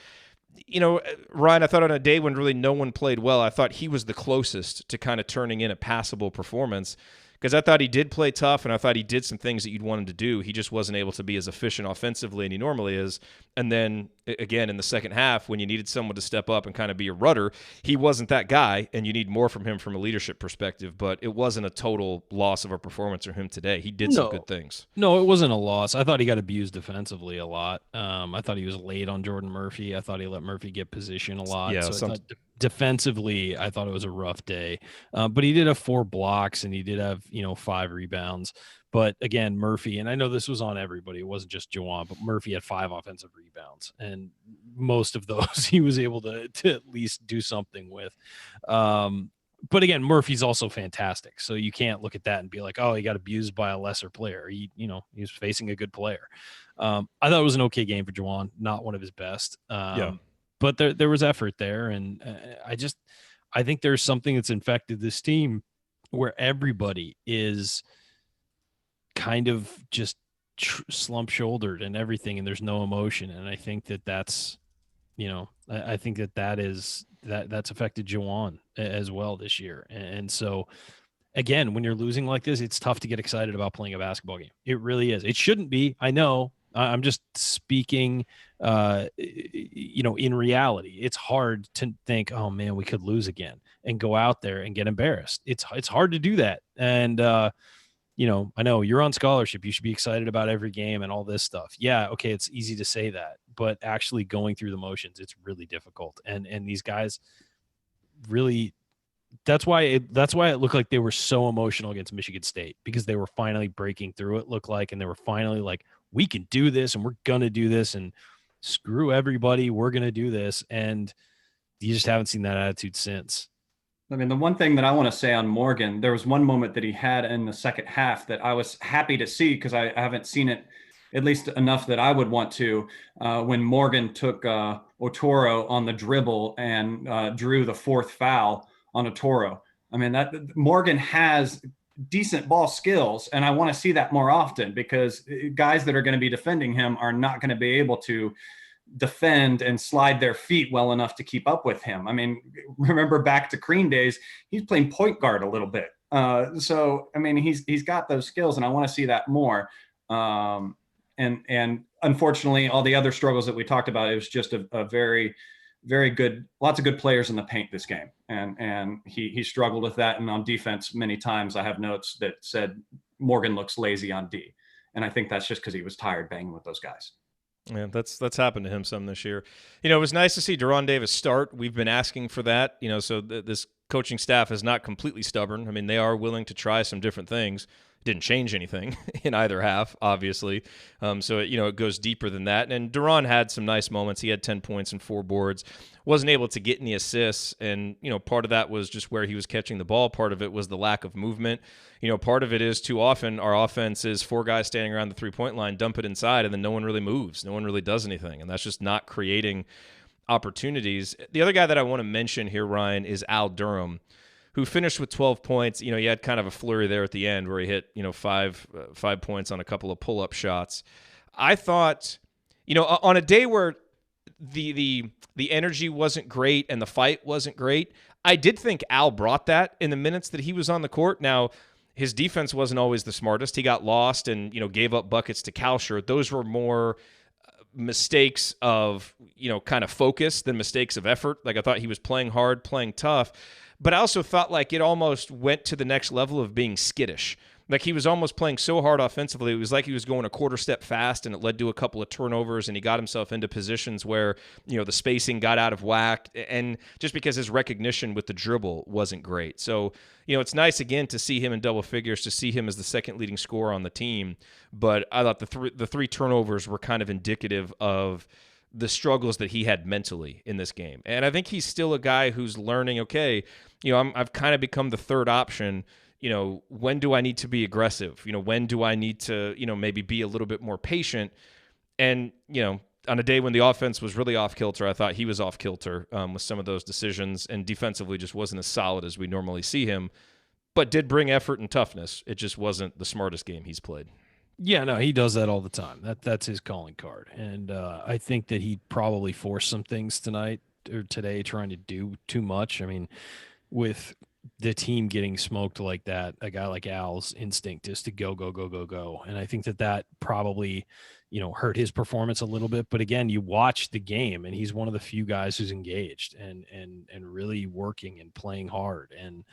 Ryan, I thought on a day when really no one played well, I thought he was the closest to kind of turning in a passable performance, because I thought he did play tough, and I thought he did some things that you'd want him to do. He just wasn't able to be as efficient offensively, and he normally is. And then, again, in the second half, when you needed someone to step up and kind of be a rudder, he wasn't that guy, and you need more from him from a leadership perspective. But it wasn't a total loss of a performance from him today. He did some good things. No, it wasn't a loss. I thought he got abused defensively a lot. I thought he was late on Jordan Murphy. I thought he let Murphy get position a lot. Yeah, so defensively, I thought it was a rough day. But he did have 4 blocks, and he did have 5 rebounds. But again, Murphy, and I know this was on everybody, it wasn't just Juwan, but Murphy had 5 offensive rebounds, and most of those he was able to at least do something with. But again, Murphy's also fantastic, so you can't look at that and be like, oh, he got abused by a lesser player. He was facing a good player. I thought it was an okay game for Juwan, not one of his best. But there was effort there, and I think there's something that's infected this team where everybody is kind of just slump shouldered and everything, and there's no emotion. And I think that's I think that's affected Juwan as well this year. And so again, when you're losing like this, it's tough to get excited about playing a basketball game. It really is. It shouldn't be. I know. I'm just speaking, in reality. It's hard to think, oh man, we could lose again, and go out there and get embarrassed. It's hard to do that. And, I know you're on scholarship. You should be excited about every game and all this stuff. Yeah. Okay. It's easy to say that, but actually going through the motions, it's really difficult. And these guys really, that's why it looked like they were so emotional against Michigan State, because they were finally breaking through, it looked like, and they were finally like, we can do this, and we're going to do this, and screw everybody, we're going to do this. And you just haven't seen that attitude since. I mean, the one thing that I want to say on Morgan, there was one moment that he had in the second half that I was happy to see, because I haven't seen it at least enough that I would want to, when Morgan took Otoro on the dribble and drew the 4th foul on Otoro. I mean, that Morgan has decent ball skills, and I want to see that more often, because guys that are going to be defending him are not going to be able to defend and slide their feet well enough to keep up with him. I mean, remember back to Crean days, he's playing point guard a little bit. So, I mean, he's got those skills, and I want to see that more. And unfortunately, all the other struggles that we talked about, it was just a very, very good, lots of good players in the paint this game. And he struggled with that. And on defense, many times I have notes that said Morgan looks lazy on D. And I think that's just because he was tired banging with those guys. Yeah, that's happened to him some this year. It was nice to see Deron Davis start. We've been asking for that. So this coaching staff is not completely stubborn. I mean, they are willing to try some different things. Didn't change anything in either half, obviously. So it goes deeper than that. And Deron had some nice moments. He had 10 points and 4 boards. Wasn't able to get any assists, and part of that was just where he was catching the ball. Part of it was the lack of movement. Part of it is, too often our offense is 4 guys standing around the 3-point line, dump it inside, and then no one really moves. No one really does anything, and that's just not creating opportunities. The other guy that I want to mention here, Ryan, is Al Durham, who finished with 12 points. He had kind of a flurry there at the end where he hit, 5 points on a couple of pull-up shots. I thought, on a day where the energy wasn't great and the fight wasn't great, I did think Al brought that in the minutes that he was on the court. Now, his defense wasn't always the smartest. He got lost and, gave up buckets to Kalsher. Those were more mistakes of, kind of focus than mistakes of effort. Like, I thought he was playing hard, playing tough. But I also thought like it almost went to the next level of being skittish. Like, he was almost playing so hard offensively. It was like he was going a quarter step fast, and it led to a couple of turnovers, and he got himself into positions where, the spacing got out of whack, and just because his recognition with the dribble wasn't great. So, it's nice again to see him in double figures, to see him as the second leading scorer on the team. But I thought the three turnovers were kind of indicative of the struggles that he had mentally in this game. And I think he's still a guy who's learning, okay, I've kind of become the third option. When do I need to be aggressive? When do I need to, maybe be a little bit more patient? And, on a day when the offense was really off kilter, I thought he was off kilter with some of those decisions, and defensively just wasn't as solid as we normally see him, but did bring effort and toughness. It just wasn't the smartest game he's played. Yeah, no, he does that all the time. That's his calling card. And I think that he probably forced some things tonight or today trying to do too much. I mean, with the team getting smoked like that, a guy like Al's instinct is to go. And I think that probably, hurt his performance a little bit. But again, you watch the game and he's one of the few guys who's engaged and really working and playing hard. And,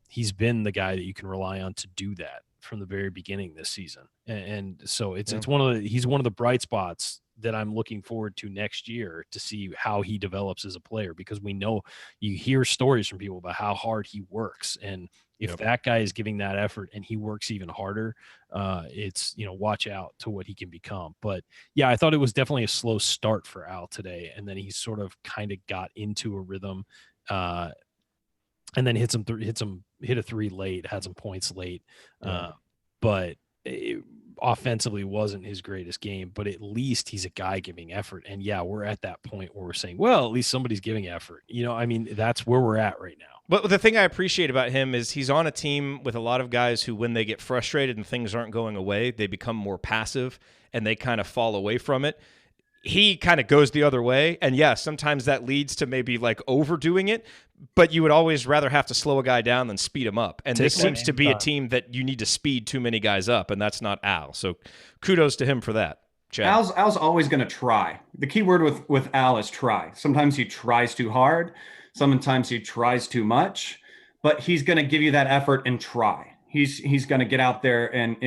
he's been the guy that you can rely on to do that from the very beginning this season. And so he's one of the bright spots that I'm looking forward to next year to see how he develops as a player, because we know you hear stories from people about how hard he works. And if that guy is giving that effort and he works even harder, it's, watch out to what he can become. But yeah, I thought it was definitely a slow start for Al today. And then he sort of kind of got into a rhythm, and then hit a three late, had some points late. But it offensively wasn't his greatest game, but at least he's a guy giving effort. And yeah, we're at that point where we're saying, well, at least somebody's giving effort. That's where we're at right now. But the thing I appreciate about him is he's on a team with a lot of guys who, when they get frustrated and things aren't going away, they become more passive and they kind of fall away from it. He kind of goes the other way. And yeah, sometimes that leads to maybe like overdoing it, but you would always rather have to slow a guy down than speed him up. And this seems to be a team that you need to speed too many guys up, and that's not Al. So kudos to him for that. Chad. Al's always going to try. The key word with Al is try. Sometimes he tries too hard. Sometimes he tries too much, but he's going to give you that effort and try. He's going to get out there and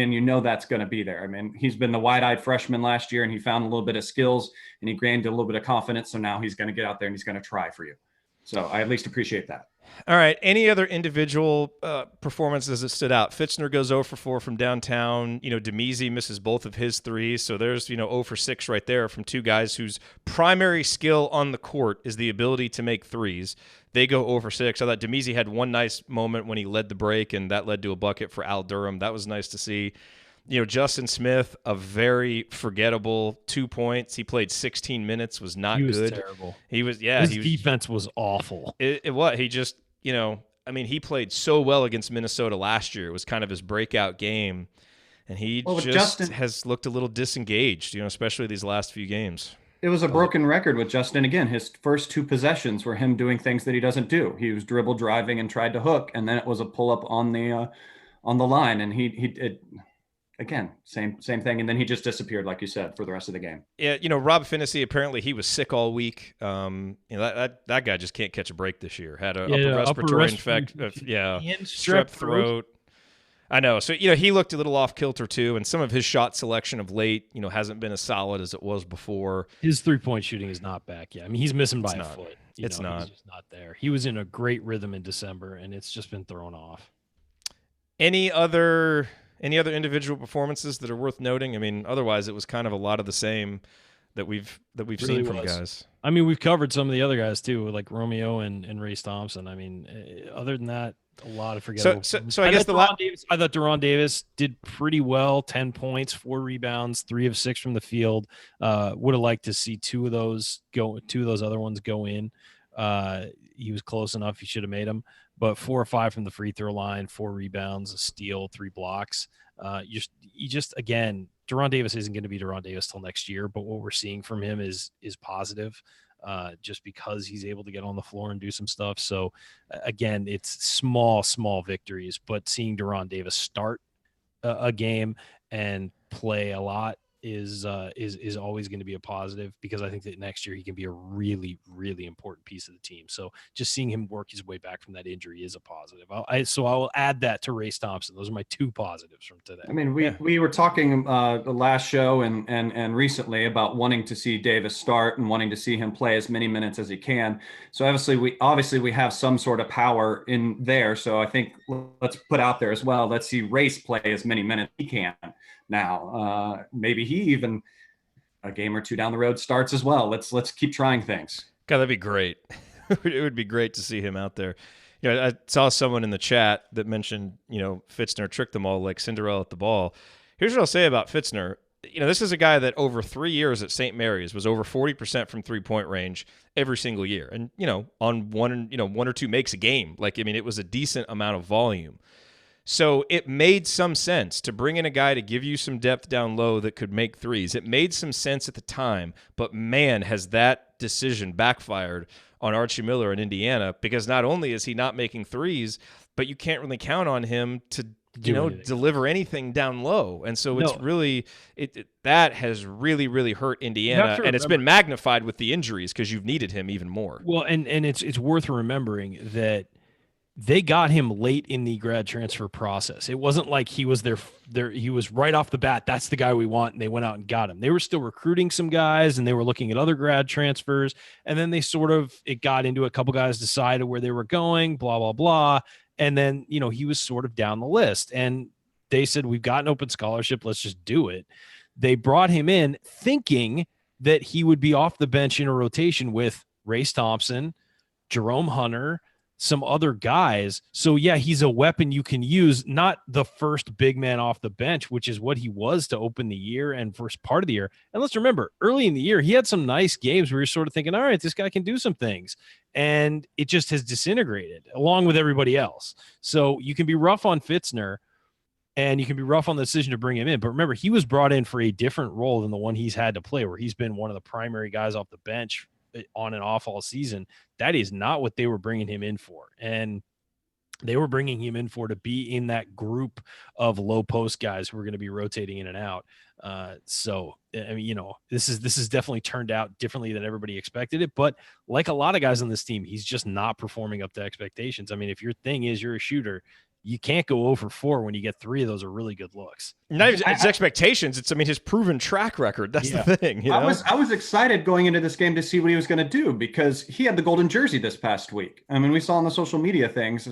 that's going to be there. I mean, he's been the wide-eyed freshman last year and he found a little bit of skills and he gained a little bit of confidence. So now he's going to get out there and he's going to try for you. So I at least appreciate that. All right. Any other individual performances that stood out? Fitzner goes 0 for 4 from downtown. Demezi misses both of his threes. So there's, 0 for 6 right there from two guys whose primary skill on the court is the ability to make threes. They go 0 for 6. I thought Demezi had one nice moment when he led the break, and that led to a bucket for Al Durham. That was nice to see. Justin Smith, a very forgettable 2 points. He played 16 minutes, was not good. He was terrible. His defense was awful. He just, he played so well against Minnesota last year. It was kind of his breakout game. And he has looked a little disengaged, especially these last few games. It was a broken record with Justin. Again, his first 2 possessions were him doing things that he doesn't do. He was dribble driving and tried to hook, and then it was a pull up on the line, and he did. Again, same thing, and then he just disappeared, like you said, for the rest of the game. Yeah, Rob Finney, apparently he was sick all week. That guy just can't catch a break this year. Had a upper respiratory infection. Strep throat. I know. So, he looked a little off kilter too, and some of his shot selection of late, hasn't been as solid as it was before. His 3-point shooting is not back yet. He's missing by a foot. It's not. He's just not there. He was in a great rhythm in December, and it's just been thrown off. Any other individual performances that are worth noting? Otherwise it was kind of a lot of the same that we've seen from guys. We've covered some of the other guys too, like Romeo and Race Thompson. Other than that, a lot of forgettable. So I guess I thought Durham Davis did pretty well. 10 points, 4 rebounds, 3 of 6 from the field. Would have liked to see 2 of those other ones go in. He was close enough. He should have made them. But 4 or 5 from the free throw line, 4 rebounds, a steal, 3 blocks. Again, Durham Davis isn't going to be Durham Davis till next year, but what we're seeing from him is positive, just because he's able to get on the floor and do some stuff. So again, it's small victories, but seeing Durham Davis start a game and play a lot is always going to be a positive, because I think that next year he can be a really, really important piece of the team. So just seeing him work his way back from that injury is a positive. So I will add that to Race Thompson. Those are my 2 positives from today. We were talking the last show and recently about wanting to see Davis start and wanting to see him play as many minutes as he can. So obviously we have some sort of power in there. So I think let's put out there as well. Let's see Race play as many minutes he can. Now, maybe he even a game or 2 down the road starts as well. Let's keep trying things. God, that'd be great. It would be great to see him out there. I saw someone in the chat that mentioned, Fitzner tricked them all like Cinderella at the ball. Here's what I'll say about Fitzner. This is a guy that over 3 years at St. Mary's was over 40% from 3-point range every single year. And, on 1 or 2 makes a game. It was a decent amount of volume. So it made some sense to bring in a guy to give you some depth down low that could make threes. It made some sense at the time, but man, has that decision backfired on Archie Miller in Indiana, because not only is he not making threes, but you can't really count on him to deliver anything down low. And so it's really that has really, really hurt Indiana, and it's been magnified with the injuries because you've needed him even more. Well, and it's worth remembering that they got him late in the grad transfer process. It wasn't like he was he was right off the bat, that's the guy we want, and they went out and got him. They were still recruiting some guys, and they were looking at other grad transfers, and then it got into a couple guys decided where they were going, blah, blah, blah. And then, he was sort of down the list, and they said, we've got an open scholarship, let's just do it. They brought him in thinking that he would be off the bench in a rotation with Race Thompson, Jerome Hunter, some other guys. So yeah, he's a weapon you can use, not the first big man off the bench, which is what he was to open the year and first part of the year. And let's remember, early in the year, he had some nice games where you're sort of thinking, all right, this guy can do some things. And it just has disintegrated along with everybody else. So you can be rough on Fitzner and you can be rough on the decision to bring him in. But remember, he was brought in for a different role than the one he's had to play, where he's been one of the primary guys off the bench on and off all season. That is not what they were bringing him in for. And they were bringing him in for to be in that group of low post guys who are going to be rotating in and out. So, I mean, this is definitely turned out differently than everybody expected it. But like a lot of guys on this team, he's just not performing up to expectations. I mean, if your thing is you're a shooter, you can't go 0 for 4 when you get 3 of those are really good looks. Not even his expectations. It's, his proven track record. That's the thing. I was excited going into this game to see what he was going to do because he had the golden jersey this past week. I mean, we saw on the social media things.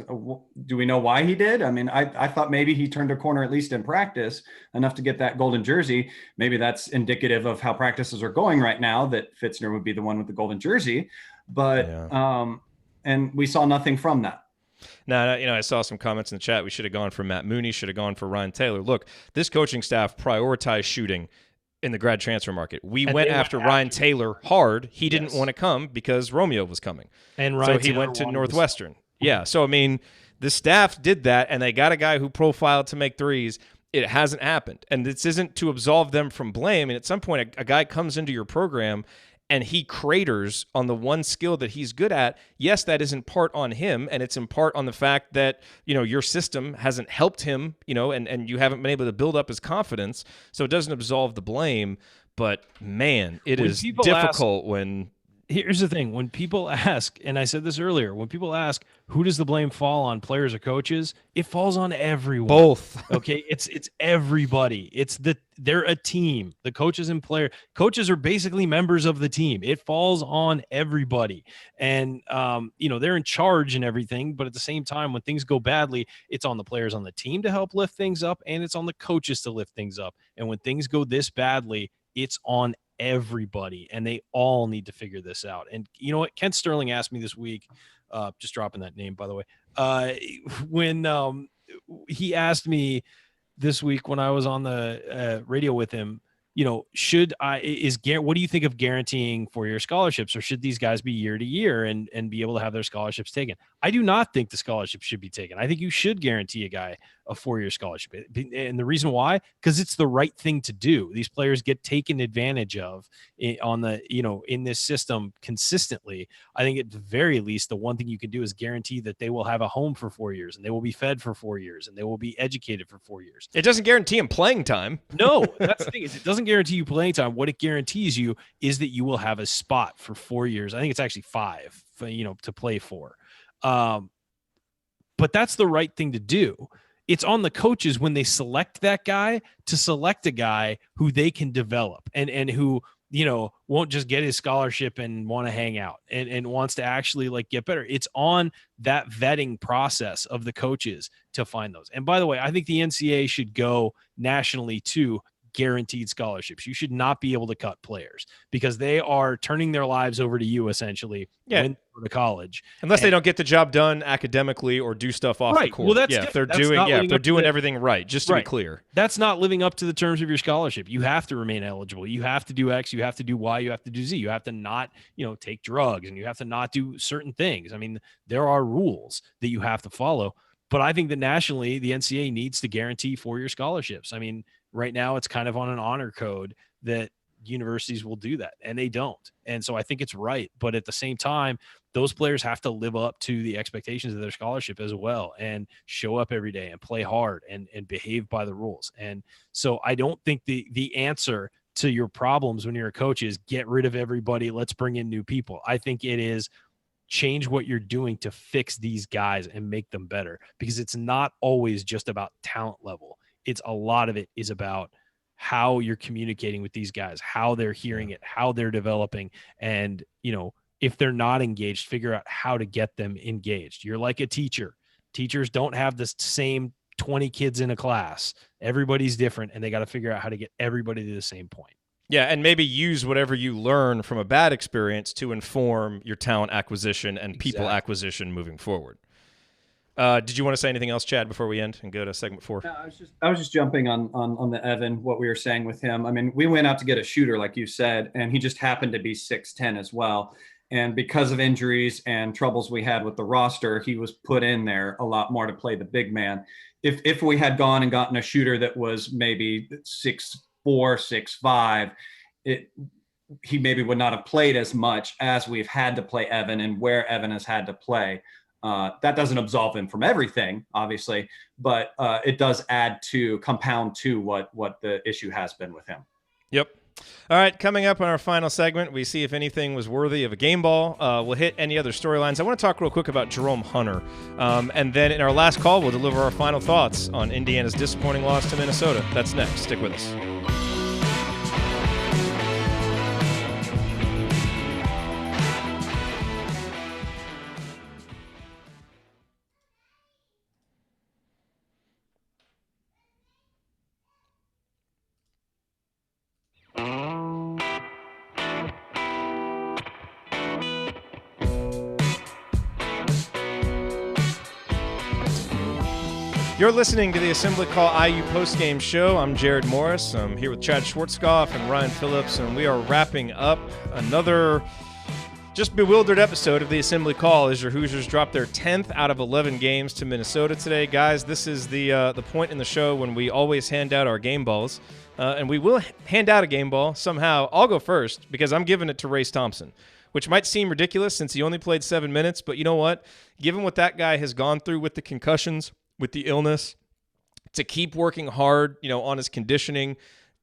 Do we know why he did? I mean, I thought maybe he turned a corner, at least in practice, enough to get that golden jersey. Maybe that's indicative of how practices are going right now, that Fitzner would be the one with the golden jersey. But, and we saw nothing from that. Now, I saw some comments in the chat. We should have gone for Matt Mooney, should have gone for Ryan Taylor. Look, this coaching staff prioritized shooting in the grad transfer market. We went after Ryan Taylor hard. He didn't want to come because Romeo was coming. And Ryan so he went to Northwestern. Yeah, so, the staff did that, and they got a guy who profiled to make threes. It hasn't happened. And this isn't to absolve them from blame. And at some point, a guy comes into your program and he craters on the one skill that he's good at. Yes, that is in part on him, and it's in part on the fact that, your system hasn't helped him, and you haven't been able to build up his confidence, so it doesn't absolve the blame. But, man, it is difficult when... Here's the thing. When people ask, and I said this earlier, when people ask, who does the blame fall on, players or coaches? It falls on everyone. Both. Okay. It's everybody. They're a team. The coaches and coaches are basically members of the team. It falls on everybody. And, they're in charge and everything, but at the same time, when things go badly, it's on the players on the team to help lift things up, and it's on the coaches to lift things up. And when things go this badly, it's on everybody, and they all need to figure this out. And you know what? Kent Sterling asked me this week, just dropping that name, by the way, when he asked me this week when I was on the radio with him, what do you think of guaranteeing 4-year scholarships, or should these guys be year to year and be able to have their scholarships taken? I do not think the scholarship should be taken. I think you should guarantee a guy a 4-year scholarship. And the reason why, because it's the right thing to do. These players get taken advantage of in this system consistently. I think at the very least, the one thing you can do is guarantee that they will have a home for 4 years, and they will be fed for 4 years, and they will be educated for 4 years. It doesn't guarantee them playing time. No, that's the thing, is it doesn't guarantee you playing time. What it guarantees you is that you will have a spot for 4 years. I think it's actually 5, to play for. But that's the right thing to do. It's on the coaches when they select that guy to select a guy who they can develop and who, won't just get his scholarship and want to hang out and wants to actually get better. It's on that vetting process of the coaches to find those. And by the way, I think the NCAA should go nationally to guaranteed scholarships. You should not be able to cut players because they are turning their lives over to you essentially when they go to college. Unless they don't get the job done academically or do stuff off the court. Well, that's if they're doing everything right, just to be clear. That's not living up to the terms of your scholarship. You have to remain eligible. You have to do X, you have to do Y, you have to do Z. You have to not, take drugs, and you have to not do certain things. I mean, there are rules that you have to follow. But I think that nationally, the NCAA needs to guarantee 4-year scholarships. I mean, right now it's kind of on an honor code that universities will do that, and they don't. And so I think it's right. But at the same time, those players have to live up to the expectations of their scholarship as well and show up every day and play hard and behave by the rules. And so I don't think the answer to your problems when you're a coach is get rid of everybody, let's bring in new people. I think it is change what you're doing to fix these guys and make them better, because it's not always just about talent level. It's a lot of it is about how you're communicating with these guys, how they're hearing it, how they're developing. And, if they're not engaged, figure out how to get them engaged. You're like a teacher. Teachers don't have the same 20 kids in a class. Everybody's different, and they got to figure out how to get everybody to the same point. Yeah, and maybe use whatever you learn from a bad experience to inform your talent acquisition and people acquisition moving forward. Did you want to say anything else, Chad, before we end and go to segment 4? No, I was just jumping on the Evan, what we were saying with him. I mean, we went out to get a shooter, like you said, and he just happened to be 6'10" as well. And because of injuries and troubles we had with the roster, he was put in there a lot more to play the big man. If we had gone and gotten a shooter that was maybe 6'4", 6'5", he maybe would not have played as much as we've had to play Evan and where Evan has had to play. That doesn't absolve him from everything, obviously, but it does compound to what the issue has been with him. Yep. All right, coming up on our final segment, we see if anything was worthy of a game ball. We'll hit any other storylines. I want to talk real quick about Jerome Hunter. And then in our last call, we'll deliver our final thoughts on Indiana's disappointing loss to Minnesota. That's next. Stick with us. You're listening to the Assembly Call IU Postgame Show. I'm Jerod Morris. I'm here with Chad Schwartzkopf and Ryan Phillips, and we are wrapping up another just bewildered episode of the Assembly Call as your Hoosiers drop their 10th out of 11 games to Minnesota today. Guys, this is the point in the show when we always hand out our game balls, and we will hand out a game ball somehow. I'll go first because I'm giving it to Race Thompson, which might seem ridiculous since he only played 7 minutes, but you know what? Given what that guy has gone through with the concussions, with the illness, to keep working hard, on his conditioning,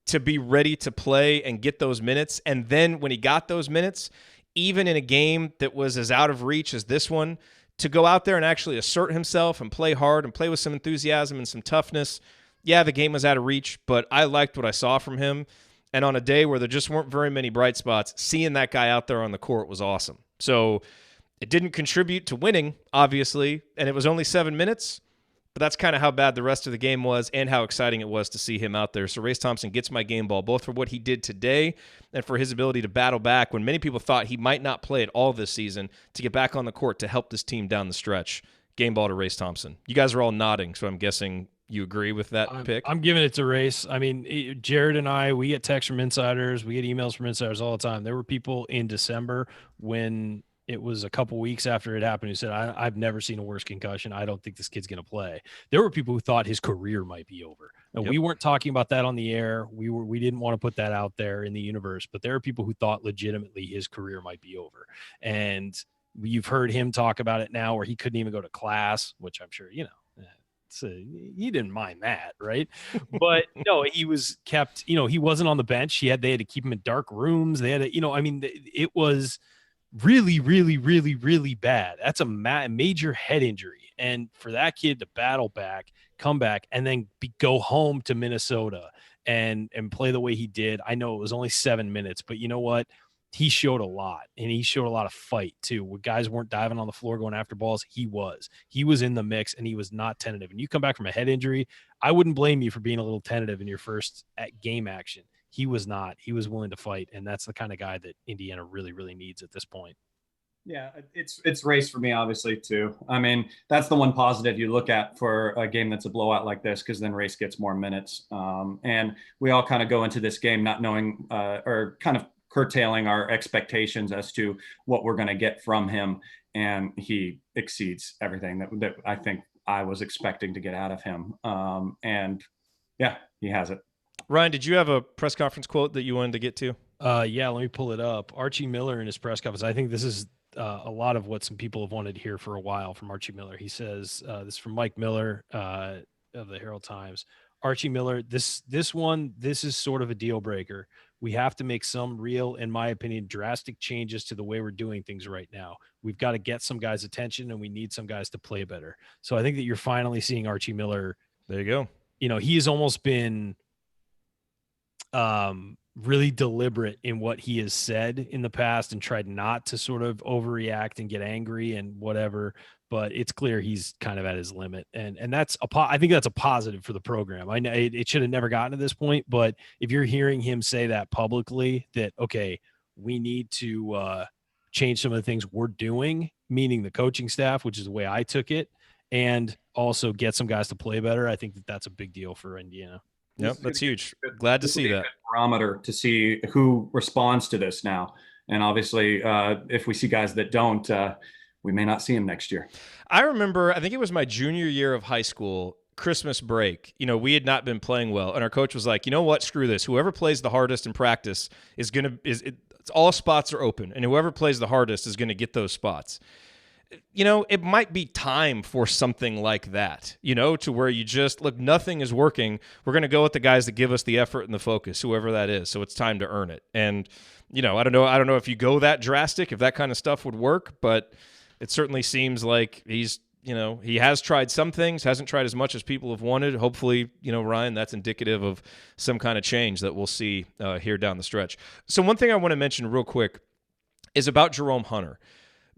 to be ready to play and get those minutes. And then when he got those minutes, even in a game that was as out of reach as this one, to go out there and actually assert himself and play hard and play with some enthusiasm and some toughness. Yeah, the game was out of reach, but I liked what I saw from him. And on a day where there just weren't very many bright spots, seeing that guy out there on the court was awesome. So it didn't contribute to winning, obviously, and it was only 7 minutes. But that's kind of how bad the rest of the game was and how exciting it was to see him out there. So Race Thompson gets my game ball, both for what he did today and for his ability to battle back when many people thought he might not play at all this season, to get back on the court to help this team down the stretch. Game ball to Race Thompson. You guys are all nodding, so I'm guessing you agree with that pick. I'm giving it to Race. I mean, Jerod and I, we get texts from insiders. We get emails from insiders all the time. There were people in December when it was a couple weeks after it happened who said, I've never seen a worse concussion. I don't think this kid's going to play. There were people who thought his career might be over. And we weren't talking about that on the air. We didn't want to put that out there in the universe, but there are people who thought legitimately his career might be over. And you've heard him talk about it now where he couldn't even go to class, which I'm sure, he didn't mind that, right? But no, he was kept, he wasn't on the bench. They had to keep him in dark rooms. They had to, it was really, really, really, really bad. That's a major head injury. And for that kid to battle back, come back, and then go home to Minnesota and play the way he did. I know it was only 7 minutes, but you know what? He showed a lot, and he showed a lot of fight too. Where guys weren't diving on the floor going after balls, he was in the mix, and he was not tentative. And you come back from a head injury, I wouldn't blame you for being a little tentative in your first game action. He was not. He was willing to fight, and that's the kind of guy that Indiana really, really needs at this point. Yeah, it's Race for me, obviously, too. I mean, that's the one positive you look at for a game that's a blowout like this, because then Race gets more minutes. And we all kind of go into this game not knowing or kind of curtailing our expectations as to what we're going to get from him. And he exceeds everything that I think I was expecting to get out of him. And yeah, he has it. Ryan, did you have a press conference quote that you wanted to get to? Yeah, let me pull it up. Archie Miller in his press conference. I think this is a lot of what some people have wanted to hear for a while from Archie Miller. He says, this is from Mike Miller of the Herald Times. Archie Miller, this is sort of a deal breaker. we have to make some real, in my opinion, drastic changes to the way we're doing things right now. We've got to get some guys' attention, and we need some guys to play better. So I think that you're finally seeing Archie Miller. There you go. He's almost been really deliberate in what he has said in the past and tried not to sort of overreact and get angry and whatever, but it's clear he's kind of at his limit. And that's I think that's a positive for the program. I know it should have never gotten to this point, but if you're hearing him say that publicly, that, okay, we need to change some of the things we're doing, meaning the coaching staff, which is the way I took it, and also get some guys to play better. I think that that's a big deal for Indiana. Yep, that's huge. Glad to see that. Barometer to see who responds to this now. And obviously, if we see guys that don't, we may not see him next year. I remember, I think it was my junior year of high school, Christmas break. We had not been playing well, and our coach was like, you know what, screw this. Whoever plays the hardest in practice all spots are open, and whoever plays the hardest is going to get those spots. It might be time for something like that, to where you just, look, nothing is working. We're going to go with the guys that give us the effort and the focus, whoever that is. So it's time to earn it. And, I don't know if you go that drastic, if that kind of stuff would work, but it certainly seems like he's, he has tried some things, hasn't tried as much as people have wanted. Hopefully, Ryan, that's indicative of some kind of change that we'll see here down the stretch. So one thing I want to mention real quick is about Jerome Hunter.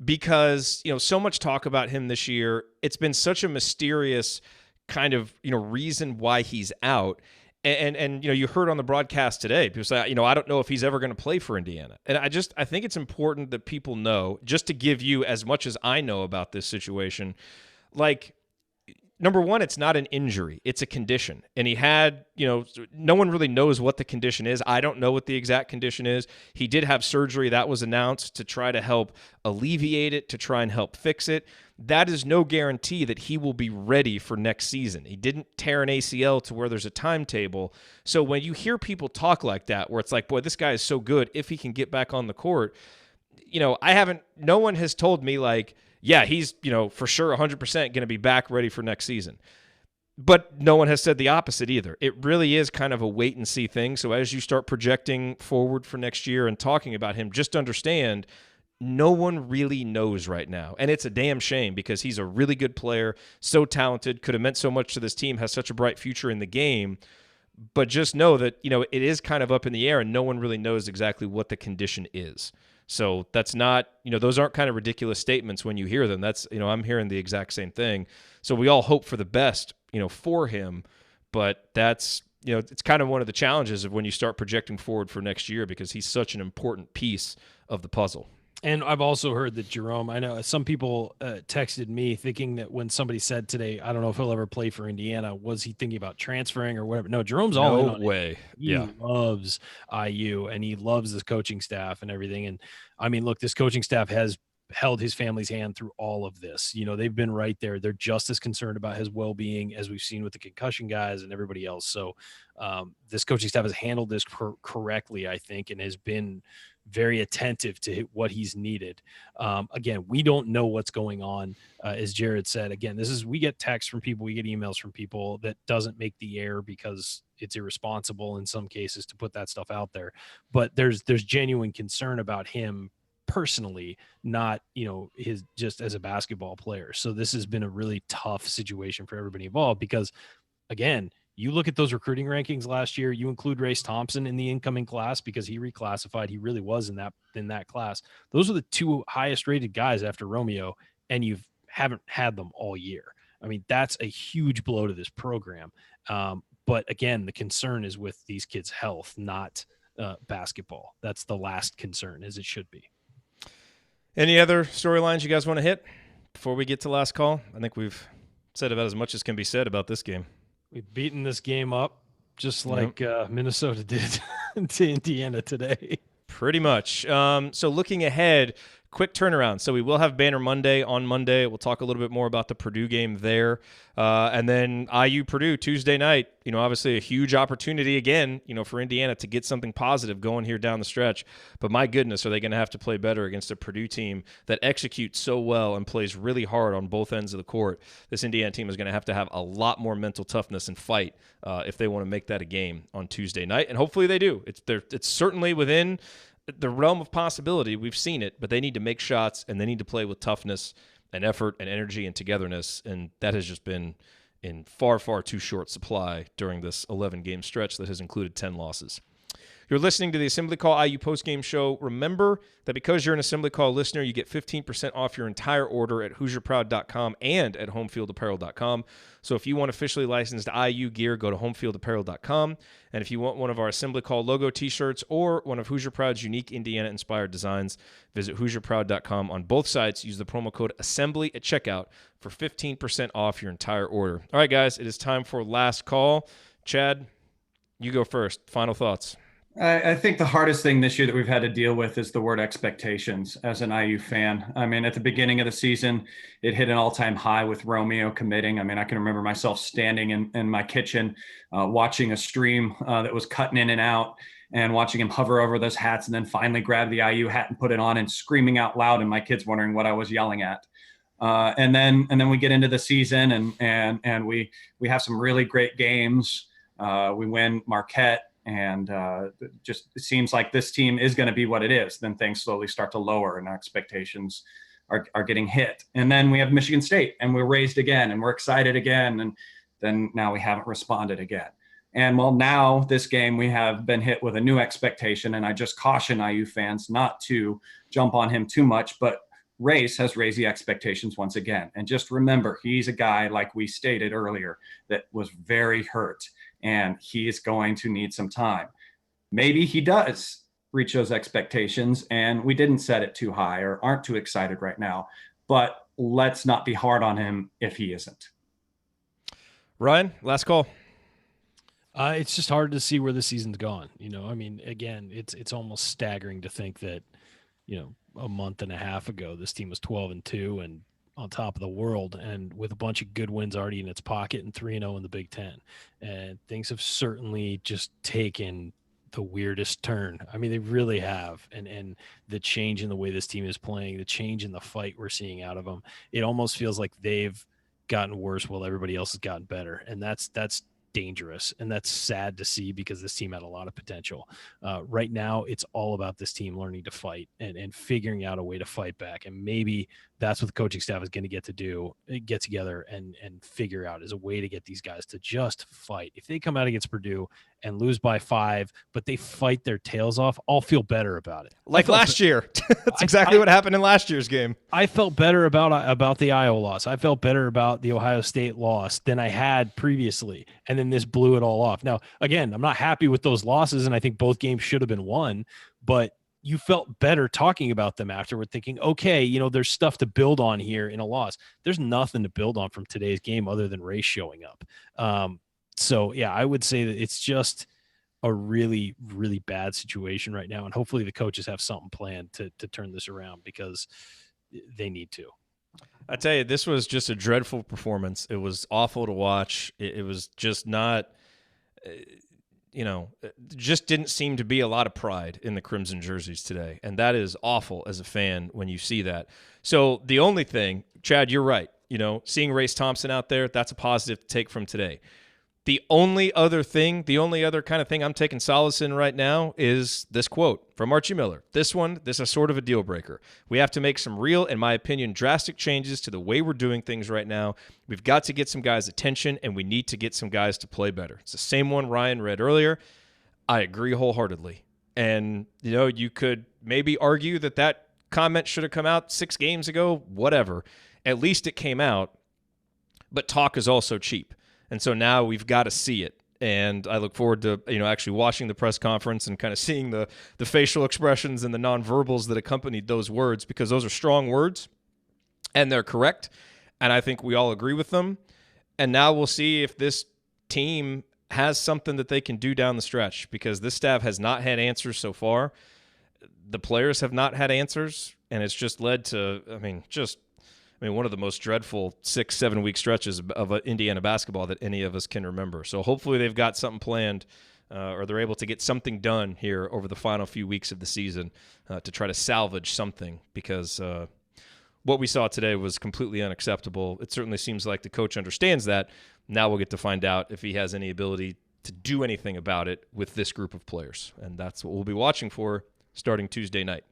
Because, so much talk about him this year. It's been such a mysterious kind of, reason why he's out. And you heard on the broadcast today, people say, I don't know if he's ever going to play for Indiana. And I think it's important that people know, just to give you as much as I know about this situation, like, number one, it's not an injury. It's a condition. And he had, no one really knows what the condition is. I don't know what the exact condition is. He did have surgery that was announced to try to help alleviate it, to try and help fix it. That is no guarantee that he will be ready for next season. He didn't tear an ACL to where there's a timetable. So when you hear people talk like that, where it's like, boy, this guy is so good if he can get back on the court, no one has told me like, yeah, he's, for sure 100% going to be back ready for next season. But no one has said the opposite either. It really is kind of a wait and see thing. So as you start projecting forward for next year and talking about him, just understand no one really knows right now. And it's a damn shame because he's a really good player, so talented, could have meant so much to this team, has such a bright future in the game. But just know that, it is kind of up in the air and no one really knows exactly what the condition is. So that's not, those aren't kind of ridiculous statements when you hear them. That's, I'm hearing the exact same thing. So we all hope for the best, for him. But that's, it's kind of one of the challenges of when you start projecting forward for next year because he's such an important piece of the puzzle. And I've also heard that Jerome, I know some people texted me thinking that when somebody said today, I don't know if he'll ever play for Indiana, was he thinking about transferring or whatever? No, Jerome's all in on it. No way. He loves IU and he loves this coaching staff and everything. And I mean, look, this coaching staff has held his family's hand through all of this. They've been right there. They're just as concerned about his well-being as we've seen with the concussion guys and everybody else. So this coaching staff has handled this correctly, I think, and has been very attentive to what he's needed. Again, we don't know what's going on. As Jerod said, again, we get texts from people, we get emails from people that doesn't make the air because it's irresponsible in some cases to put that stuff out there. But there's genuine concern about him personally, not, his just as a basketball player. So this has been a really tough situation for everybody involved because, again, you look at those recruiting rankings last year, you include Race Thompson in the incoming class because he reclassified. He really was in that class. Those are the two highest rated guys after Romeo, and you haven't had them all year. I mean, that's a huge blow to this program. But again, the concern is with these kids' health, not basketball. That's the last concern, as it should be. Any other storylines you guys want to hit before we get to last call? I think we've said about as much as can be said about this game. We've beaten this game up just like Minnesota did to Indiana today. Pretty much. So looking ahead, quick turnaround. So we will have Banner Monday on Monday. We'll talk a little bit more about the Purdue game there. And then IU Purdue Tuesday night, obviously a huge opportunity again, for Indiana to get something positive going here down the stretch. But my goodness, are they going to have to play better against a Purdue team that executes so well and plays really hard on both ends of the court? This Indiana team is going to have a lot more mental toughness and fight if they want to make that a game on Tuesday night. And hopefully they do. It's certainly within the realm of possibility. We've seen it, but they need to make shots and they need to play with toughness and effort and energy and togetherness, and that has just been in far, far too short supply during this 11-game stretch that has included 10 losses. You're listening to the Assembly Call IU postgame show. Remember that because you're an Assembly Call listener, you get 15% off your entire order at HoosierProud.com and at HomefieldApparel.com. So if you want officially licensed IU gear, go to HomefieldApparel.com. And if you want one of our Assembly Call logo t-shirts or one of Hoosier Proud's unique Indiana-inspired designs, visit HoosierProud.com. On both sites, use the promo code ASSEMBLY at checkout for 15% off your entire order. All right, guys, it is time for last call. Chad, you go first. Final thoughts. I think the hardest thing this year that we've had to deal with is the word expectations as an IU fan. I mean, at the beginning of the season, it hit an all-time high with Romeo committing. I mean, I can remember myself standing in my kitchen watching a stream that was cutting in and out and watching him hover over those hats and then finally grab the IU hat and put it on and screaming out loud and my kids wondering what I was yelling at. And then we get into the season and we have some really great games. We win Marquette. And just it seems like this team is going to be what it is. Then things slowly start to lower and our expectations are getting hit. And then we have Michigan State and we're raised again and we're excited again. And then now we haven't responded again. And well, now this game we have been hit with a new expectation. And I just caution IU fans not to jump on him too much, but Race has raised the expectations once again. And just remember, he's a guy, like we stated earlier, that was very hurt. And he is going to need some time. Maybe he does reach those expectations and we didn't set it too high or aren't too excited right now, but let's not be hard on him if he isn't. Ryan, last call. It's just hard to see where the season's gone. I mean, again, it's almost staggering to think that, a month and a half ago, this team was 12-2 and on top of the world and with a bunch of good wins already in its pocket and 3-0 in the Big Ten. And things have certainly just taken the weirdest turn. I mean, they really have. And the change in the way this team is playing, the change in the fight we're seeing out of them, it almost feels like they've gotten worse while everybody else has gotten better. And that's dangerous. And that's sad to see because this team had a lot of potential. Right now, it's all about this team learning to fight and figuring out a way to fight back. And maybe that's what the coaching staff is going to get together and figure out is a way to get these guys to just fight. If they come out against Purdue and lose by 5, but they fight their tails off, I'll feel better about it. Like last year. That's exactly what happened in last year's game. I felt better about the Iowa loss. I felt better about the Ohio State loss than I had previously. And then this blew it all off. Now, again, I'm not happy with those losses, and I think both games should have been won, but you felt better talking about them afterward, thinking, okay, there's stuff to build on here in a loss. There's nothing to build on from today's game other than Race showing up. So, yeah, I would say that it's just a really, really bad situation right now, and hopefully the coaches have something planned to turn this around because they need to. I tell you, this was just a dreadful performance. It was awful to watch. It was just not just didn't seem to be a lot of pride in the Crimson jerseys today. And that is awful as a fan when you see that. So the only thing, Chad, you're right. Seeing Race Thompson out there, that's a positive to take from today. The only other kind of thing I'm taking solace in right now is this quote from Archie Miller. This is sort of a deal breaker. We have to make some real, in my opinion, drastic changes to the way we're doing things right now. We've got to get some guys' attention, and we need to get some guys to play better. It's the same one Ryan read earlier. I agree wholeheartedly. And, you could maybe argue that comment should have come out 6 games ago, whatever. At least it came out. But talk is also cheap. And so now we've got to see it. And I look forward to, actually watching the press conference and kind of seeing the facial expressions and the nonverbals that accompanied those words, because those are strong words and they're correct. And I think we all agree with them. And now we'll see if this team has something that they can do down the stretch, because this staff has not had answers so far. The players have not had answers. and it's just led to, one of the most dreadful 6-7 week stretches of Indiana basketball that any of us can remember. So hopefully they've got something planned, or they're able to get something done here over the final few weeks of the season to try to salvage something, because what we saw today was completely unacceptable. It certainly seems like the coach understands that. Now we'll get to find out if he has any ability to do anything about it with this group of players, and that's what we'll be watching for starting Tuesday night.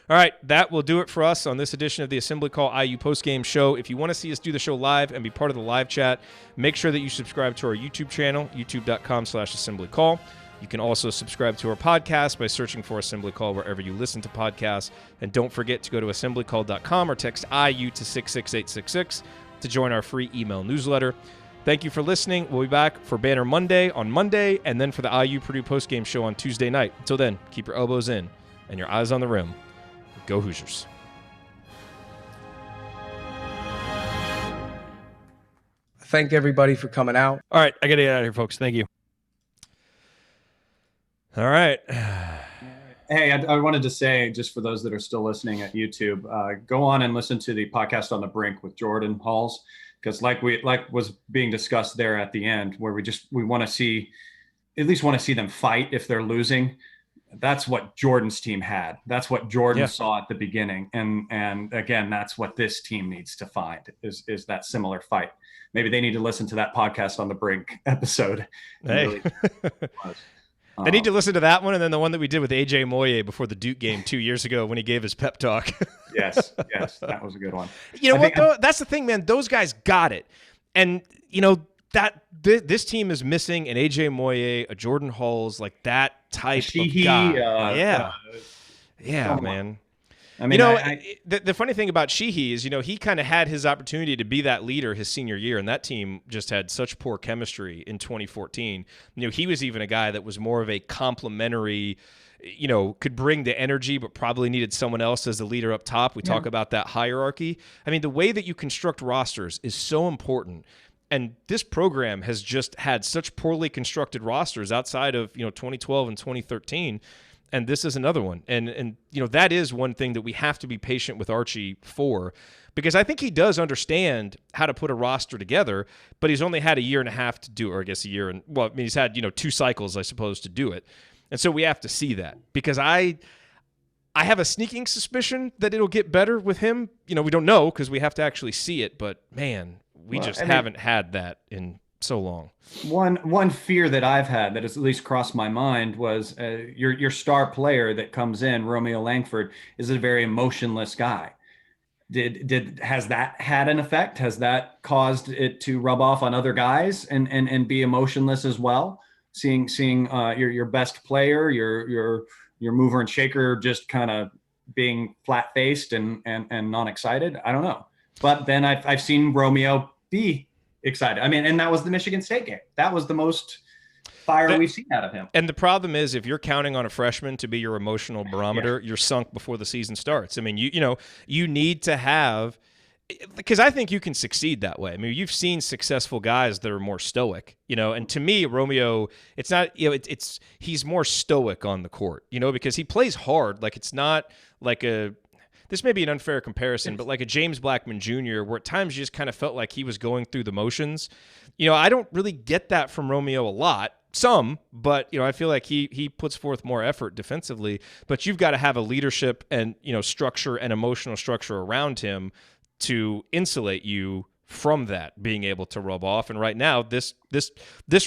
All right, that will do it for us on this edition of the Assembly Call IU Postgame Show. If you want to see us do the show live and be part of the live chat, make sure that you subscribe to our YouTube channel, youtube.com/assemblycall. You can also subscribe to our podcast by searching for Assembly Call wherever you listen to podcasts. And don't forget to go to assemblycall.com or text IU to 66866 to join our free email newsletter. Thank you for listening. We'll be back for Banner Monday on Monday, and then for the IU Purdue postgame show on Tuesday night. Until then, keep your elbows in and your eyes on the rim. Go Hoosiers. Thank everybody for coming out. All right, I got to get out of here, folks. Thank you. All right. Hey, I wanted to say, just for those that are still listening at YouTube, go on and listen to the podcast On the Brink with Jordan Halls, because like was being discussed there at the end, where we want to see, at least want to see them fight if they're losing. That's what Jordan's team had. That's what Jordan saw at the beginning. And again, that's what this team needs to find is that similar fight. Maybe they need to listen to that podcast On the Brink episode. Hey. They need to listen to that one, and then the one that we did with AJ Moye before the Duke game 2 years ago when he gave his pep talk. Yes, that was a good one. You know what, though? That's the thing, man. Those guys got it. And, that this team is missing an AJ Moye, a Jordan Halls, like that type of guy. Yeah, man. I mean, the funny thing about Sheehy is, he kind of had his opportunity to be that leader his senior year, and that team just had such poor chemistry in 2014. He was even a guy that was more of a complementary, could bring the energy, but probably needed someone else as the leader up top. We talk about that hierarchy. I mean, the way that you construct rosters is so important. And this program has just had such poorly constructed rosters outside of, 2012 and 2013. And this is another one. And that is one thing that we have to be patient with Archie for, because I think he does understand how to put a roster together, but he's only had a year and a half to do, or I guess a year. He's had, 2 cycles, I suppose, to do it. And so we have to see that, because I have a sneaking suspicion that it'll get better with him. We don't know because we have to actually see it, but man, we haven't had that in so long. One fear that I've had that has at least crossed my mind was your star player that comes in, Romeo Langford, is a very emotionless guy. Has that had an effect? Has that caused it to rub off on other guys and be emotionless as well? Seeing your best player, your mover and shaker, just kind of being flat faced and non-excited. I don't know, but then I've seen Romeo be excited. I mean, and that was the Michigan State game. That was the most fire we've seen out of him. And the problem is, if you're counting on a freshman to be your emotional barometer, you're sunk before the season starts. I mean, you need to have, because I think you can succeed that way. I mean, you've seen successful guys that are more stoic, and to me, Romeo, it's not, he's more stoic on the court, because he plays hard. Like, it's not like this may be an unfair comparison, but like a James Blackman Jr., where at times you just kind of felt like he was going through the motions. I don't really get that from Romeo a lot. Some, but I feel like he puts forth more effort defensively. But you've got to have a leadership and structure and emotional structure around him to insulate you from that being able to rub off. And right now, this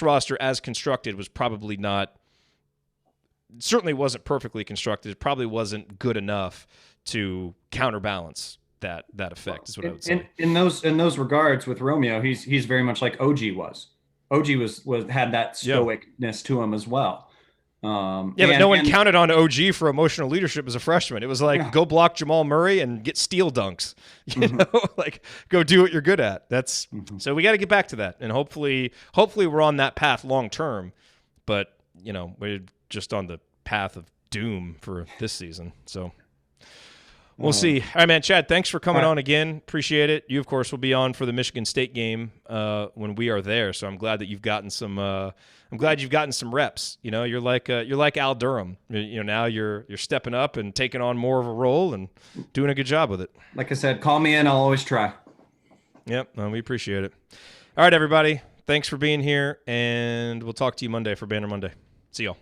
roster as constructed was probably certainly wasn't perfectly constructed. It probably wasn't good enough to counterbalance that effect, is what I would say. In those regards with Romeo, he's very much like OG was. OG had that stoicness to him as well. But no one counted on OG for emotional leadership as a freshman. It was like, go block Jamal Murray and get steal dunks. Like, go do what you're good at. That's so we got to get back to that, and hopefully we're on that path long term. But we're just on the path of doom for this season. So We'll see. All right, man. Chad, thanks for coming All right. on again. Appreciate it. You, of course, will be on for the Michigan State game when we are there. So I'm glad that you've gotten some. I'm glad you've gotten some reps. You know, you're like Al Durham. You know, now you're stepping up and taking on more of a role and doing a good job with it. Like I said, call me in. I'll always try. Yep, we appreciate it. All right, everybody. Thanks for being here, and we'll talk to you Monday for Banner Monday. See y'all.